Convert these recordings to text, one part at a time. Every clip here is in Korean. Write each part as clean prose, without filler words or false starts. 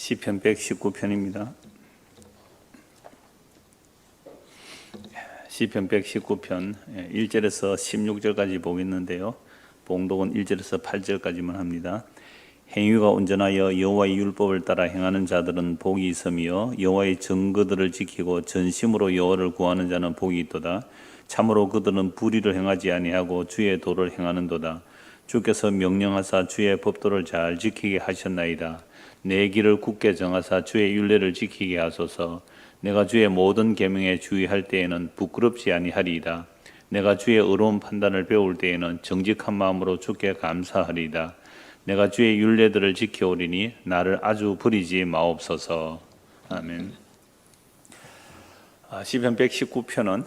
시편 119편입니다. 시편 119편 1절에서 16절까지 보겠는데요. 봉독은 1절에서 8절까지만 합니다. 행위가 온전하여 여호와의 율법을 따라 행하는 자들은 복이 있으며 여호와의 증거들을 지키고 전심으로 여호와를 구하는 자는 복이 있도다. 참으로 그들은 불의를 행하지 아니하고 주의 도를 행하는도다. 주께서 명령하사 주의 법도를 잘 지키게 하셨나이다. 내 길을 굳게 정하사 주의 율례를 지키게 하소서. 내가 주의 모든 계명에 주의할 때에는 부끄럽지 아니하리이다. 내가 주의 의로운 판단을 배울 때에는 정직한 마음으로 주께 감사하리이다. 내가 주의 율례들을 지켜오리니 나를 아주 버리지 마옵소서. 아멘. 시편 119편은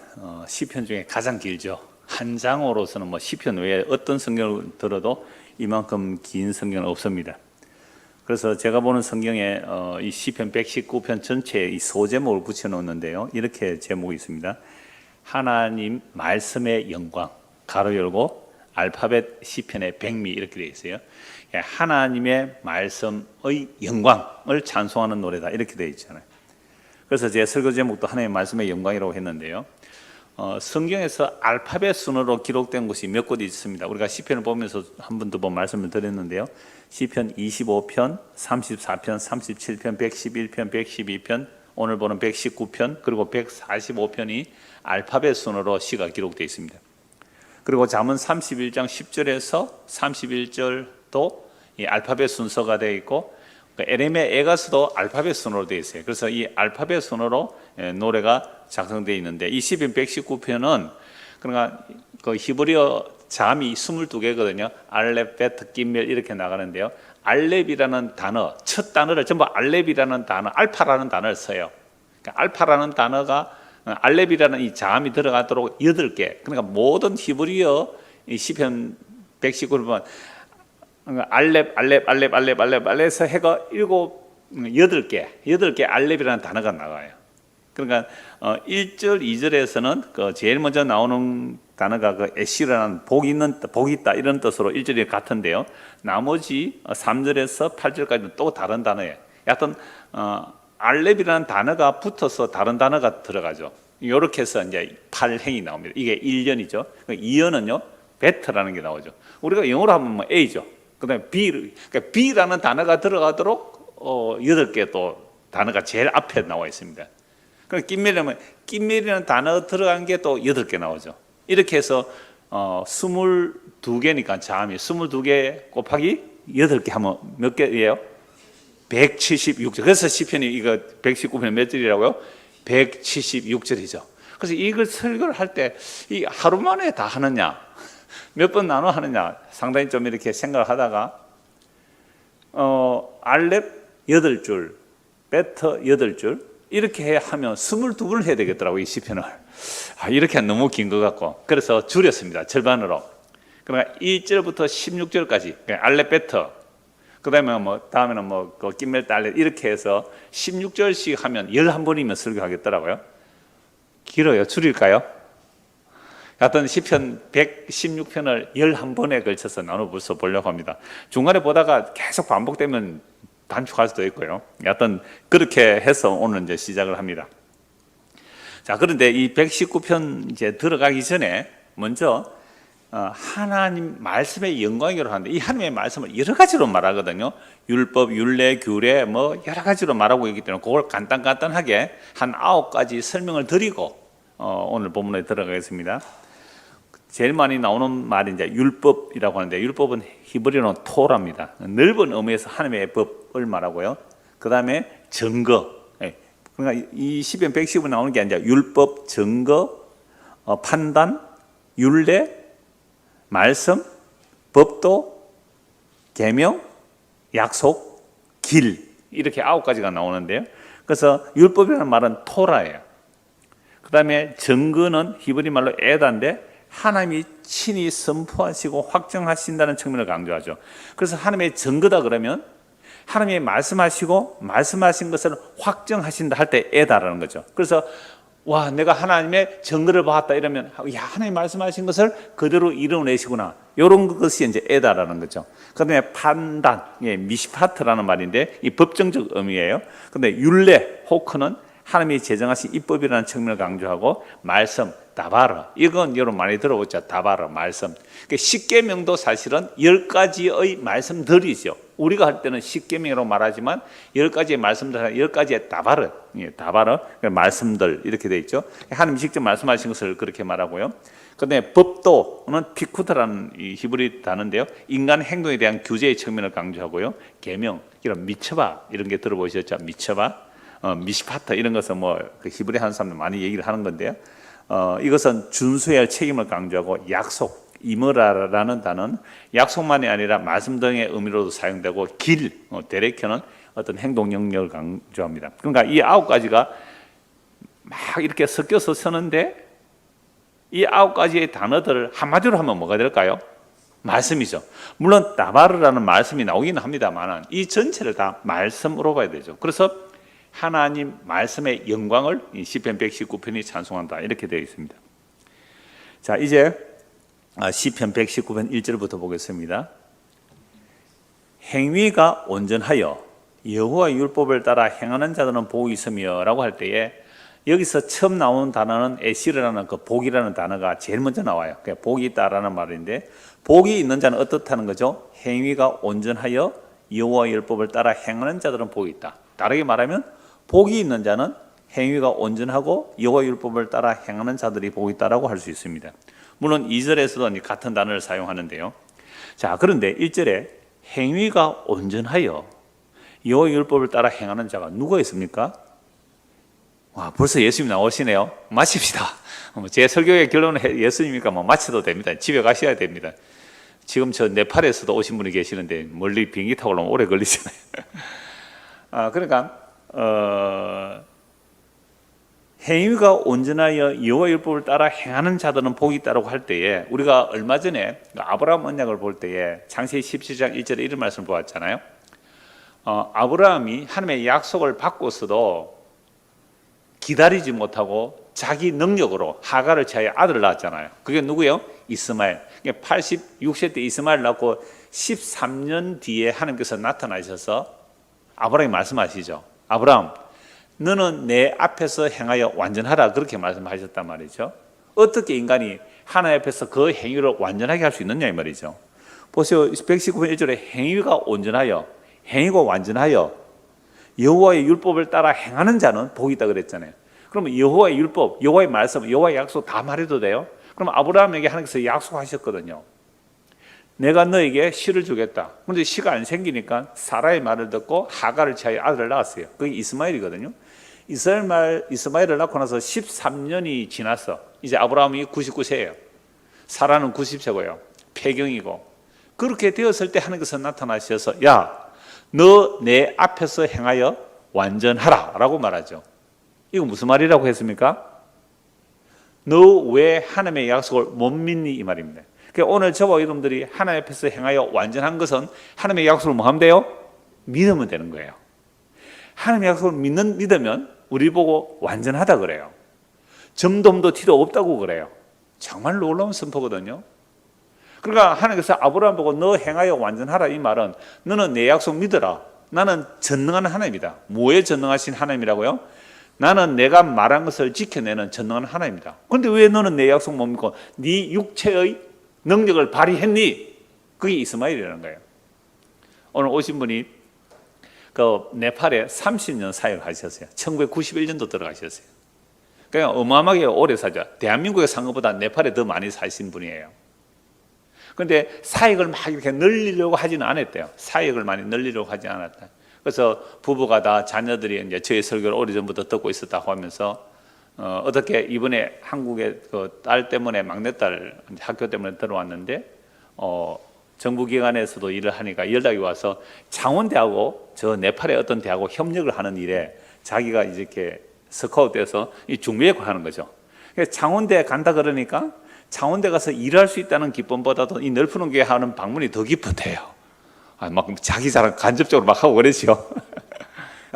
시편 중에 가장 길죠. 한 장으로서는 시편 외에 어떤 성경을 들어도 이만큼 긴 성경은 없습니다. 그래서 제가 보는 성경에 이 시편 119편 전체에 이 소제목을 붙여놓는데요. 이렇게 제목이 있습니다. 하나님 말씀의 영광, 가로 열고 알파벳 시편의 백미 이렇게 되어 있어요. 하나님의 말씀의 영광을 찬송하는 노래다 이렇게 되어 있잖아요. 그래서 제 설교 제목도 하나님의 말씀의 영광이라고 했는데요. 성경에서 알파벳 순으로 기록된 곳이 몇 곳 있습니다. 우리가 시편을 보면서 한 번 두 번 말씀을 드렸는데요. 시편 25편, 34편, 37편, 111편, 112편, 오늘 보는 119편, 그리고 145편이 알파벳 순으로 시가 기록되어 있습니다. 그리고 잠언 31장 10절에서 31절도 이 알파벳 순서가 되어 있고, 에레미야 애가서도 알파벳 순으로 되어 있어요. 그래서 이 알파벳 순으로 노래가 작성되어 있는데, 이 시편 119편은 그러니까 그 히브리어 잠이 22개거든요. 알렙, 베트, 김멜 이렇게 나가는데요. 알렙이라는 단어, 첫 단어를 전부 알렙이라는 단어, 알파라는 단어를 써요. 그러니까 알파라는 단어가 알렙이라는 이 잠이 들어가도록 8개. 그러니까 모든 히브리어 이 시편 119를 보면 알렙에서 해가 8개 알렙이라는 단어가 나와요. 그러니까 1절, 2절에서는 그 제일 먼저 나오는 단어가 그 에시라는 복이 있다 이런 뜻으로 1절이 같은데요. 나머지 3절에서 8절까지는 또 다른 단어예요. 하여튼 알렙이라는 단어가 붙어서 다른 단어가 들어가죠. 이렇게 해서 이제 8행이 나옵니다. 이게 1년이죠. 2년은요 베트라는 게 나오죠. 우리가 영어로 하면 A죠. 그다음에 그러니까 B라는 단어가 들어가도록 8개 또 단어가 제일 앞에 나와 있습니다. 그러니까 김멜이라는 단어 들어간 게 또 8개 나오죠. 이렇게 해서 22개니까 잠이 22개 곱하기 8개 하면 몇 개예요? 176절. 그래서 시편이 이거 119편 몇 절이라고요? 176절이죠. 그래서 이걸 설교를 할 때 이 하루 만에 다 하느냐, 몇 번 나눠 하느냐 상당히 좀 이렇게 생각을 하다가 알렙 8줄, 베터 8줄 이렇게 하면 22번을 해야 되겠더라고요. 이 시편을. 이렇게 하면 너무 긴 것 같고 그래서 줄였습니다. 절반으로. 그러니까 1절부터 16절까지 알렙 베터, 그 다음에 다음에는 김멜 딸렛 이렇게 해서 16절씩 하면 11번이면 설교하겠더라고요. 길어요. 줄일까요? 하여튼 시편 116편을 11번에 걸쳐서 나눠서 보려고 합니다. 중간에 보다가 계속 반복되면 단축할 수도 있고요. 하여튼 그렇게 해서 오늘 이제 시작을 합니다. 자, 그런데 이 119편 이제 들어가기 전에 먼저 하나님 말씀의 영광이라고 하는데 이 하나님의 말씀을 여러 가지로 말하거든요. 율법, 율례, 규례 여러 가지로 말하고 있기 때문에 그걸 간단하게 한 9가지 설명을 드리고 오늘 본문에 들어가겠습니다. 제일 많이 나오는 말이 이제 율법이라고 하는데 율법은 히브리어는 토라입니다. 넓은 의미에서 하나님의 법을 말하고요. 그 다음에 증거. 그러니까 이 시편 110에 나오는 게 아니라 율법, 증거, 판단, 율례, 말씀, 법도, 계명, 약속, 길 이렇게 9가지가 나오는데요. 그래서 율법이라는 말은 토라예요. 그 다음에 증거는 히브리 말로 에다인데 하나님이 친히 선포하시고 확정하신다는 측면을 강조하죠. 그래서 하나님의 증거다 그러면 하나님이 말씀하시고 말씀하신 것을 확정하신다 할 때 에다라는 거죠. 그래서 와, 내가 하나님의 증거를 봤다 이러면 야, 하나님 말씀하신 것을 그대로 이루어내시구나. 이런 것이 이제 에다라는 거죠. 그다음에 판단, 미시파트라는 말인데 이 법정적 의미예요. 근데 율례, 호크는 하나님이 제정하신 입법이라는 측면을 강조하고 말씀, 다바르, 이건 여러분 많이 들어보죠. 다바르, 말씀. 그러니까 십계명도 사실은 10가지의 말씀들이죠. 우리가 할 때는 십계명이라고 말하지만 10가지의 말씀들, 10가지의 다바르, 다바르, 말씀들 이렇게 돼 있죠. 하나님이 직접 말씀하신 것을 그렇게 말하고요. 그다음에 법도는 피쿠드라는 이 히브리 단어인데요. 인간 행동에 대한 규제의 측면을 강조하고요. 계명, 이런 미처바 이런 게 들어보셨죠? 미처바, 미시파타 이런 것은 그 히브리 하는 사람들 많이 얘기를 하는 건데요. 이것은 준수해야 할 책임을 강조하고 약속, 이머라라는 단어는 약속만이 아니라 말씀 등의 의미로도 사용되고 길, 데레켜는 어떤 행동 영역을 강조합니다. 그러니까 이 9가지가 막 이렇게 섞여서 서는데 이 9가지의 단어들을 한마디로 하면 뭐가 될까요? 말씀이죠. 물론 다바르라는 말씀이 나오긴 합니다만 이 전체를 다 말씀으로 봐야 되죠. 그래서 하나님 말씀의 영광을 시편 119편이 찬송한다 이렇게 되어 있습니다. 자, 이제 시편 119편 1절부터 보겠습니다. 행위가 온전하여 여호와의 율법을 따라 행하는 자들은 복이 있으며 라고 할 때에 여기서 처음 나오는 단어는 에시르라는 그 복이라는 단어가 제일 먼저 나와요. 복이 있다라는 말인데 복이 있는 자는 어떻다는 거죠? 행위가 온전하여 여호와의 율법을 따라 행하는 자들은 복이 있다. 다르게 말하면 복이 있는 자는 행위가 온전하고 여호와의 율법을 따라 행하는 자들이 복이 있다라고 할 수 있습니다. 물론 2절에서도 같은 단어를 사용하는데요. 자, 그런데 1절에 행위가 온전하여 여호와의 율법을 따라 행하는 자가 누가 있습니까? 와, 벌써 예수님 나오시네요. 마칩시다. 제 설교의 결론은 예수님이니까 마쳐도 됩니다. 집에 가셔야 됩니다. 지금 저 네팔에서도 오신 분이 계시는데 멀리 비행기 타고 오려면 오래 걸리잖아요. 그러니까 행위가 온전하여 여호와의 율법을 따라 행하는 자들은 복이 있다고 할 때에 우리가 얼마 전에 아브라함 언약을 볼 때에 창세기 17장 1절에 이런 말씀을 보았잖아요. 아브라함이 하나님의 약속을 받고서도 기다리지 못하고 자기 능력으로 하갈을 취하여 아들을 낳았잖아요. 그게 누구예요? 이스마엘. 86세 때 이스마엘 낳고 13년 뒤에 하나님께서 나타나셔서 아브라함이 말씀하시죠. 아브라함, 너는 내 앞에서 행하여 완전하라 그렇게 말씀하셨단 말이죠. 어떻게 인간이 하나님 앞에서 그 행위를 완전하게 할 수 있느냐 이 말이죠. 보세요. 119편 1절에 행위가 온전하여, 행위가 완전하여 여호와의 율법을 따라 행하는 자는 복이 있다 그랬잖아요. 그러면 여호와의 율법, 여호와의 말씀, 여호와의 약속 다 말해도 돼요? 그럼 아브라함에게 하나님께서 약속하셨거든요. 내가 너에게 씨를 주겠다. 그런데 씨가 안 생기니까 사라의 말을 듣고 하갈을 취하여 아들을 낳았어요. 그게 이스마엘이거든요. 이스마엘을 낳고 나서 13년이 지났어. 이제 아브라함이 99세예요. 사라는 90세고요. 폐경이고. 그렇게 되었을 때 하나님께서 나타나셔서 야, 너 내 앞에서 행하여 완전하라 라고 말하죠. 이거 무슨 말이라고 했습니까? 너 왜 하나님의 약속을 못 믿니 이 말입니다. 그러니까 오늘 저와 여러분들이 하나님 앞에서 행하여 완전한 것은 하나님의 약속을 뭐 하면 돼요? 믿으면 되는 거예요. 하나님의 약속을 믿으면 우리 보고 완전하다 그래요. 점도 티도 없다고 그래요. 정말 놀라운 선포거든요. 그러니까 하나님께서 아브라함 보고 너 행하여 완전하라 이 말은 너는 내 약속 믿어라. 나는 전능한 하나님이다. 뭐에 전능하신 하나님이라고요? 나는 내가 말한 것을 지켜내는 전능한 하나님이다. 그런데 왜 너는 내 약속 못 믿고 네 육체의 능력을 발휘했니? 그게 이스마엘이라는 거예요. 오늘 오신 분이 그 네팔에 30년 사역하셨어요. 1991년도 들어가셨어요. 그냥 어마어마하게 오래 살죠. 대한민국에 산 것보다 네팔에 더 많이 사신 분이에요. 그런데 사역을 막 이렇게 늘리려고 하지는 않았대요. 사역을 많이 늘리려고 하지 않았다. 그래서 부부가 다 자녀들이 이제 저희 설교를 오래전부터 듣고 있었다고 하면서 어떻게 이번에 한국에 그 딸 때문에 막내딸 학교 때문에 들어왔는데 정부 기관에서도 일을 하니까 연락이 와서 창원대하고 저 네팔의 어떤 대하고 협력을 하는 일에 자기가 이렇게 스카웃돼서 중매역을 하는 거죠. 창원대에 간다 그러니까 창원대 가서 일할 수 있다는 기쁨보다도 이 넓은 교회 하는 방문이 더 기쁘대요. 막 자기 자랑 간접적으로 막 하고 그러죠.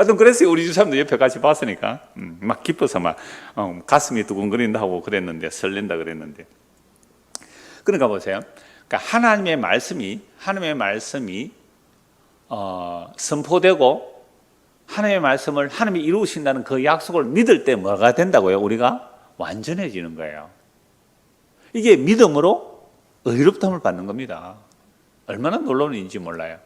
하여튼 그랬어요. 우리 집 사람들 옆에 같이 봤으니까 막 기뻐서 막 가슴이 두근거린다 하고 그랬는데, 설렌다 그랬는데. 그러니까 보세요. 그러니까 하나님의 말씀이 선포되고 하나님의 말씀을 하나님이 이루신다는 그 약속을 믿을 때 뭐가 된다고요? 우리가 완전해지는 거예요. 이게 믿음으로 의롭다함을 받는 겁니다. 얼마나 놀라운 일인지 몰라요.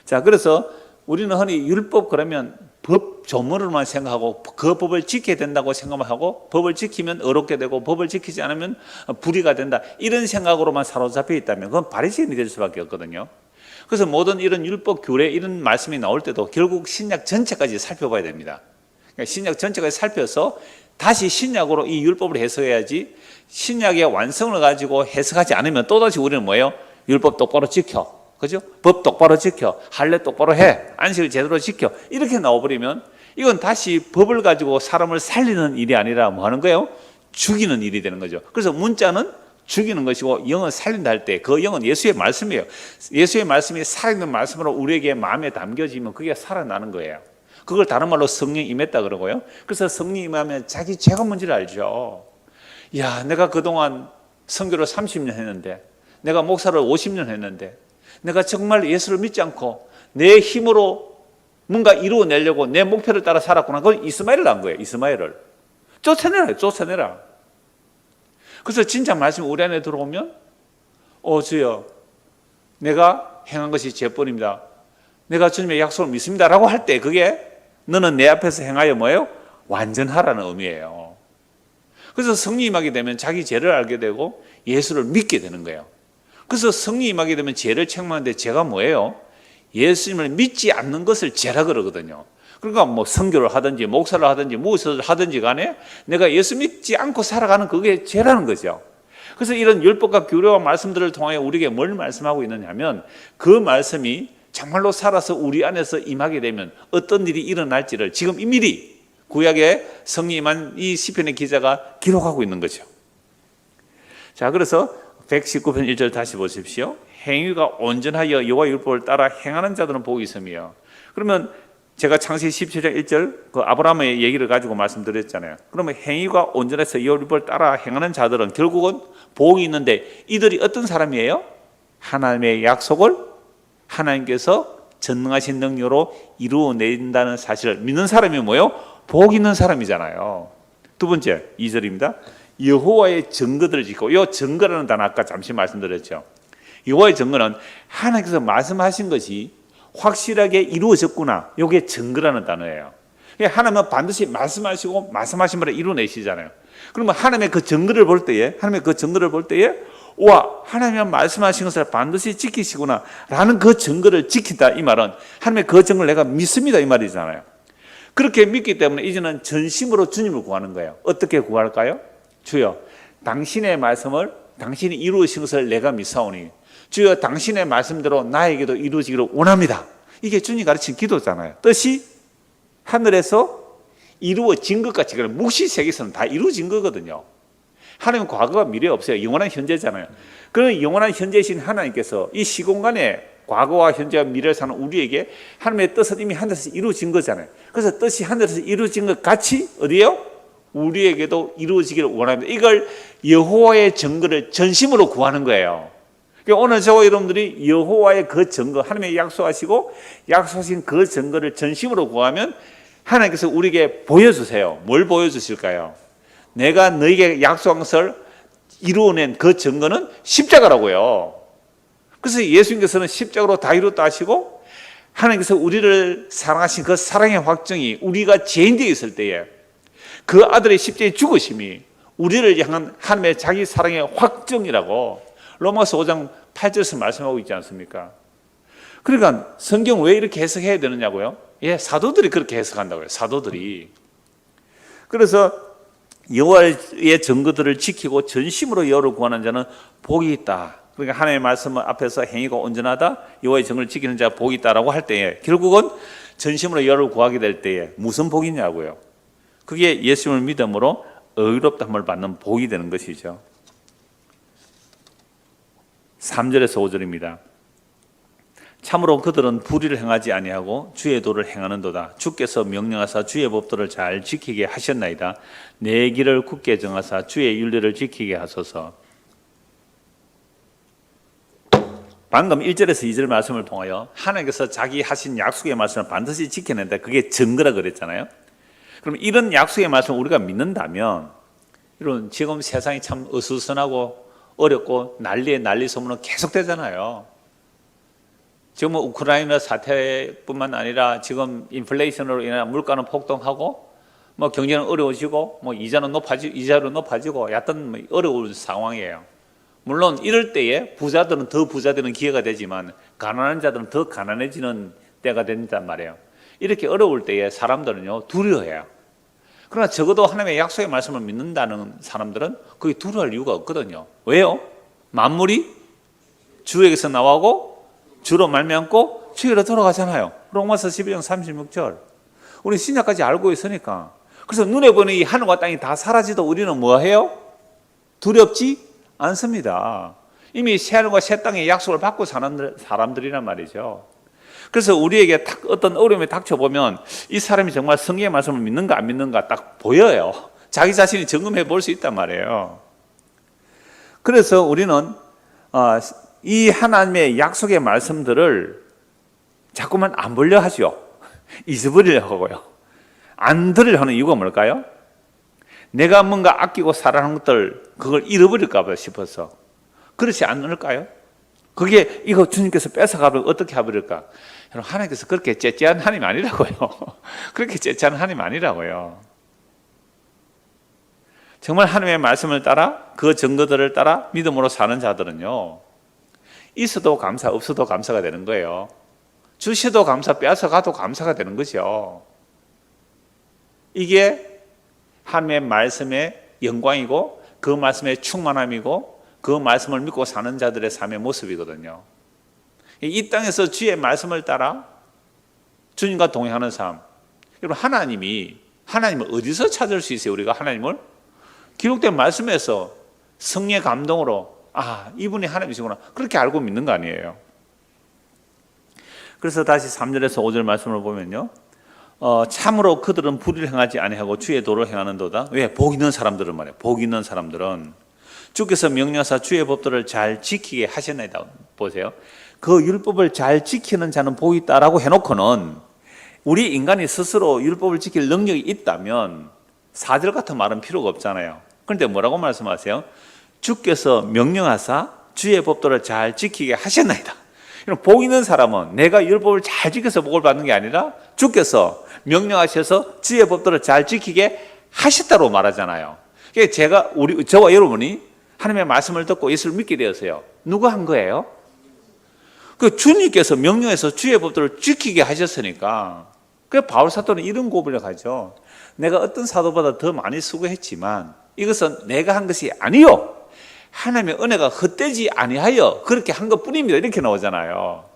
자, 그래서 우리는 흔히 율법 그러면 법 조문으로만 생각하고 그 법을 지켜야 된다고 생각하고 법을 지키면 의롭게 되고 법을 지키지 않으면 불의가 된다, 이런 생각으로만 사로잡혀 있다면 그건 바리새인이 될 수밖에 없거든요. 그래서 모든 이런 율법 규례 이런 말씀이 나올 때도 결국 신약 전체까지 살펴봐야 됩니다. 그러니까 신약 전체까지 살펴서 다시 신약으로 이 율법을 해석해야지, 신약의 완성을 가지고 해석하지 않으면 또다시 우리는 뭐예요? 율법 똑바로 지켜, 그죠? 법 똑바로 지켜, 할례 똑바로 해, 안식을 제대로 지켜, 이렇게 나와버리면 이건 다시 법을 가지고 사람을 살리는 일이 아니라 뭐 하는 거예요? 죽이는 일이 되는 거죠. 그래서 문자는 죽이는 것이고 영은 살린다 할 때 그 영은 예수의 말씀이에요. 예수의 말씀이 살아있는 말씀으로 우리에게 마음에 담겨지면 그게 살아나는 거예요. 그걸 다른 말로 성령이 임했다 그러고요. 그래서 성령이 임하면 자기 죄가 뭔지를 알죠. 야, 내가 그동안 선교를 30년 했는데, 내가 목사를 50년 했는데, 내가 정말 예수를 믿지 않고 내 힘으로 뭔가 이루어내려고 내 목표를 따라 살았구나. 그건 이스마엘을 한 거예요. 이스마엘을 쫓아내라. 그래서 진짜 말씀이 우리 안에 들어오면 주여, 내가 행한 것이 죄뿐입니다, 내가 주님의 약속을 믿습니다 라고 할 때 그게 너는 내 앞에서 행하여 뭐예요? 완전하라는 의미예요. 그래서 성령 임하게 되면 자기 죄를 알게 되고 예수를 믿게 되는 거예요. 그래서 성령 임하게 되면 죄를 책망하는데 죄가 뭐예요? 예수님을 믿지 않는 것을 죄라 그러거든요. 그러니까 뭐 선교를 하든지 목사를 하든지 무엇을 하든지 간에 내가 예수 믿지 않고 살아가는 그게 죄라는 거죠. 그래서 이런 율법과 규례와 말씀들을 통하여 우리에게 뭘 말씀하고 있느냐면, 그 말씀이 정말로 살아서 우리 안에서 임하게 되면 어떤 일이 일어날지를 지금 미리 구약의 성령 임한 이 시편의 기자가 기록하고 있는 거죠. 자, 그래서 119편 1절 다시 보십시오. 행위가 온전하여 여호와 율법을 따라 행하는 자들은 복이 있으며. 그러면 제가 창세기 17장 1절 그 아브라함의 얘기를 가지고 말씀드렸잖아요. 그러면 행위가 온전해서 여호와 율법을 따라 행하는 자들은 결국은 복이 있는데, 이들이 어떤 사람이에요? 하나님의 약속을 하나님께서 전능하신 능력으로 이루어낸다는 사실을 믿는 사람이 뭐예요? 복 있는 사람이잖아요. 두 번째 2절입니다. 여호와의 증거들을 지키고. 이 증거라는 단어 아까 잠시 말씀드렸죠. 여호와의 증거는 하나님께서 말씀하신 것이 확실하게 이루어졌구나, 이게 증거라는 단어예요. 하나님은 반드시 말씀하시고 말씀하신 바를 이루어내시잖아요. 그러면 하나님의 그 증거를 볼 때에 와, 하나님이 말씀하신 것을 반드시 지키시구나 라는 그 증거를 지킨다, 이 말은 하나님의 그 증거를 내가 믿습니다, 이 말이잖아요. 그렇게 믿기 때문에 이제는 전심으로 주님을 구하는 거예요. 어떻게 구할까요? 주여, 당신의 말씀을 당신이 이루신 것을 내가 믿사오니 주여, 당신의 말씀대로 나에게도 이루어지기를 원합니다. 이게 주님이 가르친 기도잖아요. 뜻이 하늘에서 이루어진 것 같이, 그런 묵시세계에서는 다 이루어진 거거든요. 하나님은 과거와 미래 없어요. 영원한 현재잖아요. 그런 영원한 현재이신 하나님께서 이 시공간에 과거와 현재와 미래를 사는 우리에게 하나님의 뜻은 이미 하늘에서 이루어진 거잖아요. 그래서 뜻이 하늘에서 이루어진 것 같이 어디에요? 우리에게도 이루어지기를 원합니다. 이걸 여호와의 증거를 전심으로 구하는 거예요. 그러니까 오늘 저와 여러분들이 여호와의 그 증거, 하나님의 약속하시고 약속하신 그 증거를 전심으로 구하면 하나님께서 우리에게 보여주세요. 뭘 보여주실까요? 내가 너에게 약속한 것을 이루어낸 그 증거는 십자가라고요. 그래서 예수님께서는 십자가로 다 이루었다 하시고, 하나님께서 우리를 사랑하신 그 사랑의 확정이 우리가 죄인되어 있을 때에 그 아들의 십자가의 죽으심이 우리를 향한 하나님의 자기 사랑의 확정이라고 로마서 5장 8절에서 말씀하고 있지 않습니까? 그러니까 성경을 왜 이렇게 해석해야 되느냐고요? 사도들이 그렇게 해석한다고요. 사도들이. 그래서 여호와의 증거들을 지키고 전심으로 여호와를 구하는 자는 복이 있다. 그러니까 하나님의 말씀 앞에서 행위가 온전하다, 여호와의 증거를 지키는 자가 복이 있다라고 할 때에 결국은 전심으로 여호와를 구하게 될 때에 무슨 복이냐고요? 그게 예수님을 믿음으로 의롭다함을 받는 복이 되는 것이죠. 3절에서 5절입니다. 참으로 그들은 불의를 행하지 아니하고 주의 도를 행하는도다. 주께서 명령하사 주의 법도를 잘 지키게 하셨나이다. 내 길을 굳게 정하사 주의 윤례를 지키게 하소서. 방금 1절에서 2절 말씀을 통하여 하나님께서 자기 하신 약속의 말씀을 반드시 지켜낸다. 그게 증거라 그랬잖아요. 그럼 이런 약속의 말씀을 우리가 믿는다면, 이런 지금 세상이 참 어수선하고 어렵고 난리 소문은 계속되잖아요. 지금 우크라이나 사태뿐만 아니라 지금 인플레이션으로 인한 물가는 폭등하고 경제는 어려워지고 이자는 높아지고 여하튼 어려운 상황이에요. 물론 이럴 때에 부자들은 더 부자되는 기회가 되지만 가난한 자들은 더 가난해지는 때가 된단 말이에요. 이렇게 어려울 때에 사람들은요 두려워해요. 그러나 적어도 하나님의 약속의 말씀을 믿는다는 사람들은 거의 두려워할 이유가 없거든요. 왜요? 만물이 주에게서 나오고 주로 말미암고 주에게로 돌아가잖아요. 로마서 12장 36절. 우리 신약까지 알고 있으니까. 그래서 눈에 보이는 이 하늘과 땅이 다 사라지도 우리는 뭐해요? 두렵지 않습니다. 이미 새하늘과 새 땅의 약속을 받고 사는 사람들이란 말이죠. 그래서 우리에게 어떤 어려움이 닥쳐보면 이 사람이 정말 성경의 말씀을 믿는가 안 믿는가 딱 보여요. 자기 자신이 점검해 볼 수 있단 말이에요. 그래서 우리는 이 하나님의 약속의 말씀들을 자꾸만 안 보려 하죠. 잊어버리려고 하고요. 안 들으려 하는 이유가 뭘까요? 내가 뭔가 아끼고 사랑하는 것들 그걸 잃어버릴까 봐 싶어서. 그렇지 않을까요? 그게 이거 주님께서 뺏어가면 어떻게 해버릴까? 여러분, 하나님께서 그렇게 째째한 하나님 아니라고요. 그렇게 째째한 하나님 아니라고요. 정말 하나님의 말씀을 따라 그 증거들을 따라 믿음으로 사는 자들은요 있어도 감사 없어도 감사가 되는 거예요. 주셔도 감사, 뺏어가도 감사가 되는 거죠. 이게 하나님의 말씀의 영광이고 그 말씀의 충만함이고 그 말씀을 믿고 사는 자들의 삶의 모습이거든요. 이 땅에서 주의 말씀을 따라 주님과 동행하는 삶. 여러분, 하나님을 어디서 찾을 수 있어요? 우리가 하나님을 기록된 말씀에서 성령의 감동으로 이분이 하나님이시구나 그렇게 알고 믿는 거 아니에요. 그래서 다시 3절에서 5절 말씀을 보면요 참으로 그들은 불의를 행하지 아니하고 주의 도를 행하는도다. 왜? 복 있는 사람들은 말이에요. 복 있는 사람들은 주께서 명령하사 주의 법도를 잘 지키게 하셨나이다. 보세요. 그 율법을 잘 지키는 자는 복이 있다라고 해놓고는 우리 인간이 스스로 율법을 지킬 능력이 있다면 4절 같은 말은 필요가 없잖아요. 그런데 뭐라고 말씀하세요? 주께서 명령하사 주의 법도를 잘 지키게 하셨나이다. 복 있는 사람은 내가 율법을 잘 지켜서 복을 받는 게 아니라 주께서 명령하셔서 주의 법도를 잘 지키게 하셨다고 말하잖아요. 그러니까 저와 여러분이 하나님의 말씀을 듣고 예수를 믿게 되었어요. 누가 한 거예요? 그 주님께서 명령해서 주의 법도를 지키게 하셨으니까. 그래서 바울 사도는 이런 고백을 하죠. 내가 어떤 사도보다 더 많이 수고했지만 이것은 내가 한 것이 아니요 하나님의 은혜가 헛되지 아니하여 그렇게 한 것뿐입니다. 이렇게 나오잖아요.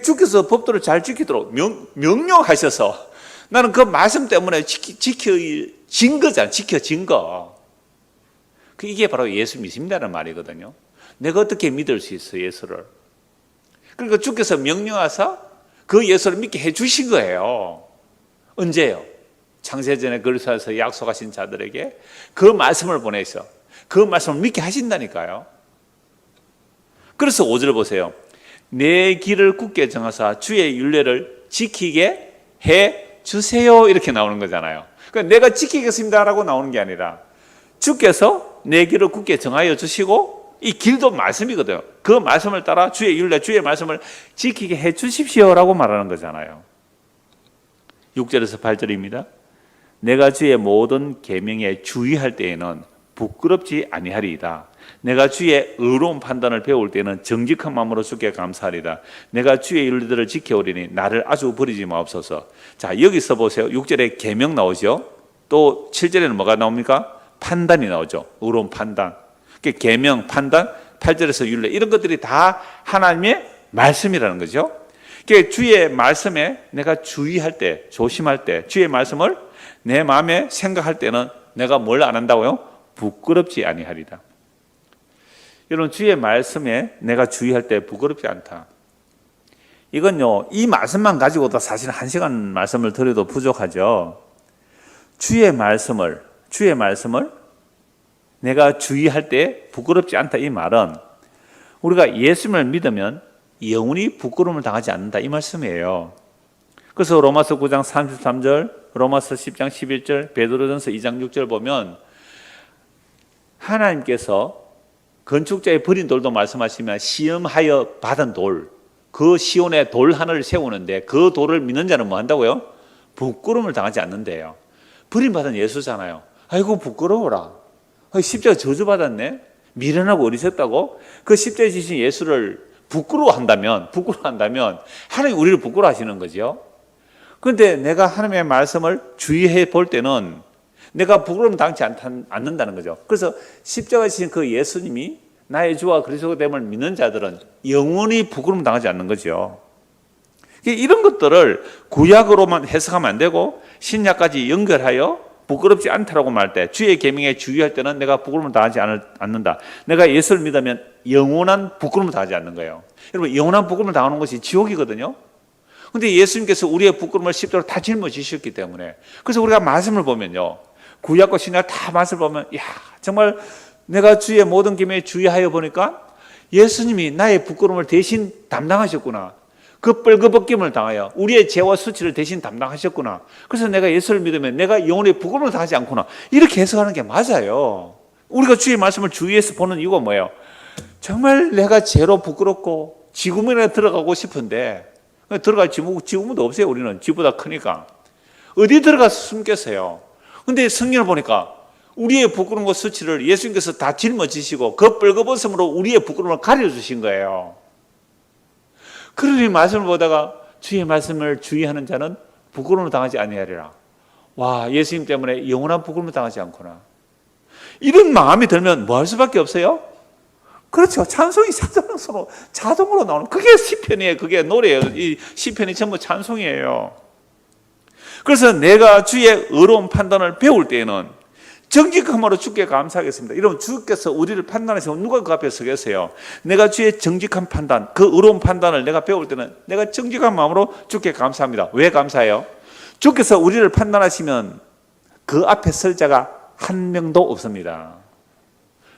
주께서 법도를 잘 지키도록 명령하셔서 나는 그 말씀 때문에 지켜진 거잖아요. 지켜진 거. 이게 바로 예수 믿습니다라는 말이거든요. 내가 어떻게 믿을 수 있어 예수를. 그러니까 주께서 명령하사 그 예수를 믿게 해주신 거예요. 언제요? 창세전에 그리스도에서 약속하신 자들에게 그 말씀을 보내서 그 말씀을 믿게 하신다니까요. 그래서 5절 보세요. 내 길을 굳게 정하사 주의 율례를 지키게 해주세요 이렇게 나오는 거잖아요. 그러니까 내가 지키겠습니다라고 나오는 게 아니라 주께서 내 길을 굳게 정하여 주시고 이 길도 말씀이거든요. 그 말씀을 따라 주의 율례, 주의 말씀을 지키게 해주십시오라고 말하는 거잖아요. 6절에서 8절입니다. 내가 주의 모든 계명에 주의할 때에는 부끄럽지 아니하리이다. 내가 주의 의로운 판단을 배울 때는 정직한 마음으로 주께 감사하리이다. 내가 주의 율례들을 지켜오리니 나를 아주 버리지 마옵소서. 자, 여기서 보세요. 6절에 계명 나오죠. 또 7절에는 뭐가 나옵니까? 판단이 나오죠. 의로운 판단. 계명, 판단, 8절에서 율례 이런 것들이 다 하나님의 말씀이라는 거죠. 주의 말씀에 내가 주의할 때, 조심할 때 주의 말씀을 내 마음에 생각할 때는 내가 뭘 안 한다고요? 부끄럽지 아니하리다. 여러분, 주의 말씀에 내가 주의할 때 부끄럽지 않다. 이건요, 이 말씀만 가지고도 사실 1시간 말씀을 드려도 부족하죠. 주의 말씀을 내가 주의할 때 부끄럽지 않다, 이 말은 우리가 예수님을 믿으면 영원히 부끄러움을 당하지 않는다, 이 말씀이에요. 그래서 로마서 9장 33절, 로마서 10장 11절, 베드로전서 2장 6절 보면 하나님께서 건축자의 버린 돌도 말씀하시면 시험하여 받은 돌, 그 시온에 돌 하나를 세우는데 그 돌을 믿는 자는 뭐 한다고요? 부끄러움을 당하지 않는데요. 버림받은 예수잖아요. 아이고 부끄러워라. 십자가 저주받았네. 미련하고 어리석다고? 그 십자가에 지신 예수를 부끄러워한다면 하나님 우리를 부끄러워하시는 거죠. 그런데 내가 하나님의 말씀을 주의해 볼 때는 내가 부끄러움 당치 않는다는 거죠. 그래서 십자가에 지신 그 예수님이 나의 주와 그리스도됨을 믿는 자들은 영원히 부끄러움 당하지 않는 거죠. 이런 것들을 구약으로만 해석하면 안 되고 신약까지 연결하여 부끄럽지 않다라고 말할 때, 주의 계명에 주의할 때는 내가 부끄러움을 당하지 않는다. 내가 예수를 믿으면 영원한 부끄러움을 당하지 않는 거예요. 여러분, 영원한 부끄러움을 당하는 것이 지옥이거든요. 그런데 예수님께서 우리의 부끄러움을 십자가로 다 짊어지셨기 때문에, 그래서 우리가 말씀을 보면요, 구약과 신약 다 말씀을 보면 정말 내가 주의 모든 계명에 주의하여 보니까 예수님이 나의 부끄러움을 대신 담당하셨구나. 그 뻘거벗김을 당하여 우리의 죄와 수치를 대신 담당하셨구나. 그래서 내가 예수를 믿으면 내가 영원히 부끄러움을 당하지 않구나. 이렇게 해석하는 게 맞아요. 우리가 주의 말씀을 주위에서 보는 이유가 뭐예요? 정말 내가 죄로 부끄럽고 지구문에 들어가고 싶은데 들어갈 지구문도 없어요. 우리는 지보다 크니까. 어디 들어가서 숨겠어요? 근데 성경을 보니까 우리의 부끄러움과 수치를 예수님께서 다 짊어지시고 그 뻘거벗음으로 우리의 부끄러움을 가려주신 거예요. 그러니 말씀을 보다가 주의 말씀을 주의하는 자는 부끄러움을 당하지 아니하리라. 와, 예수님 때문에 영원한 부끄러움을 당하지 않구나. 이런 마음이 들면 뭐 할 수밖에 없어요? 그렇죠. 찬송이 자동으로 나오는, 그게 시편이에요. 그게 노래예요. 이 시편이 전부 찬송이에요. 그래서 내가 주의 의로운 판단을 배울 때에는 정직함으로 주께 감사하겠습니다. 여러분, 주께서 우리를 판단하시면 누가 그 앞에 서겠어요? 내가 주의 정직한 판단, 그 의로운 판단을 내가 배울 때는 내가 정직한 마음으로 주께 감사합니다. 왜 감사해요? 주께서 우리를 판단하시면 그 앞에 설 자가 한 명도 없습니다.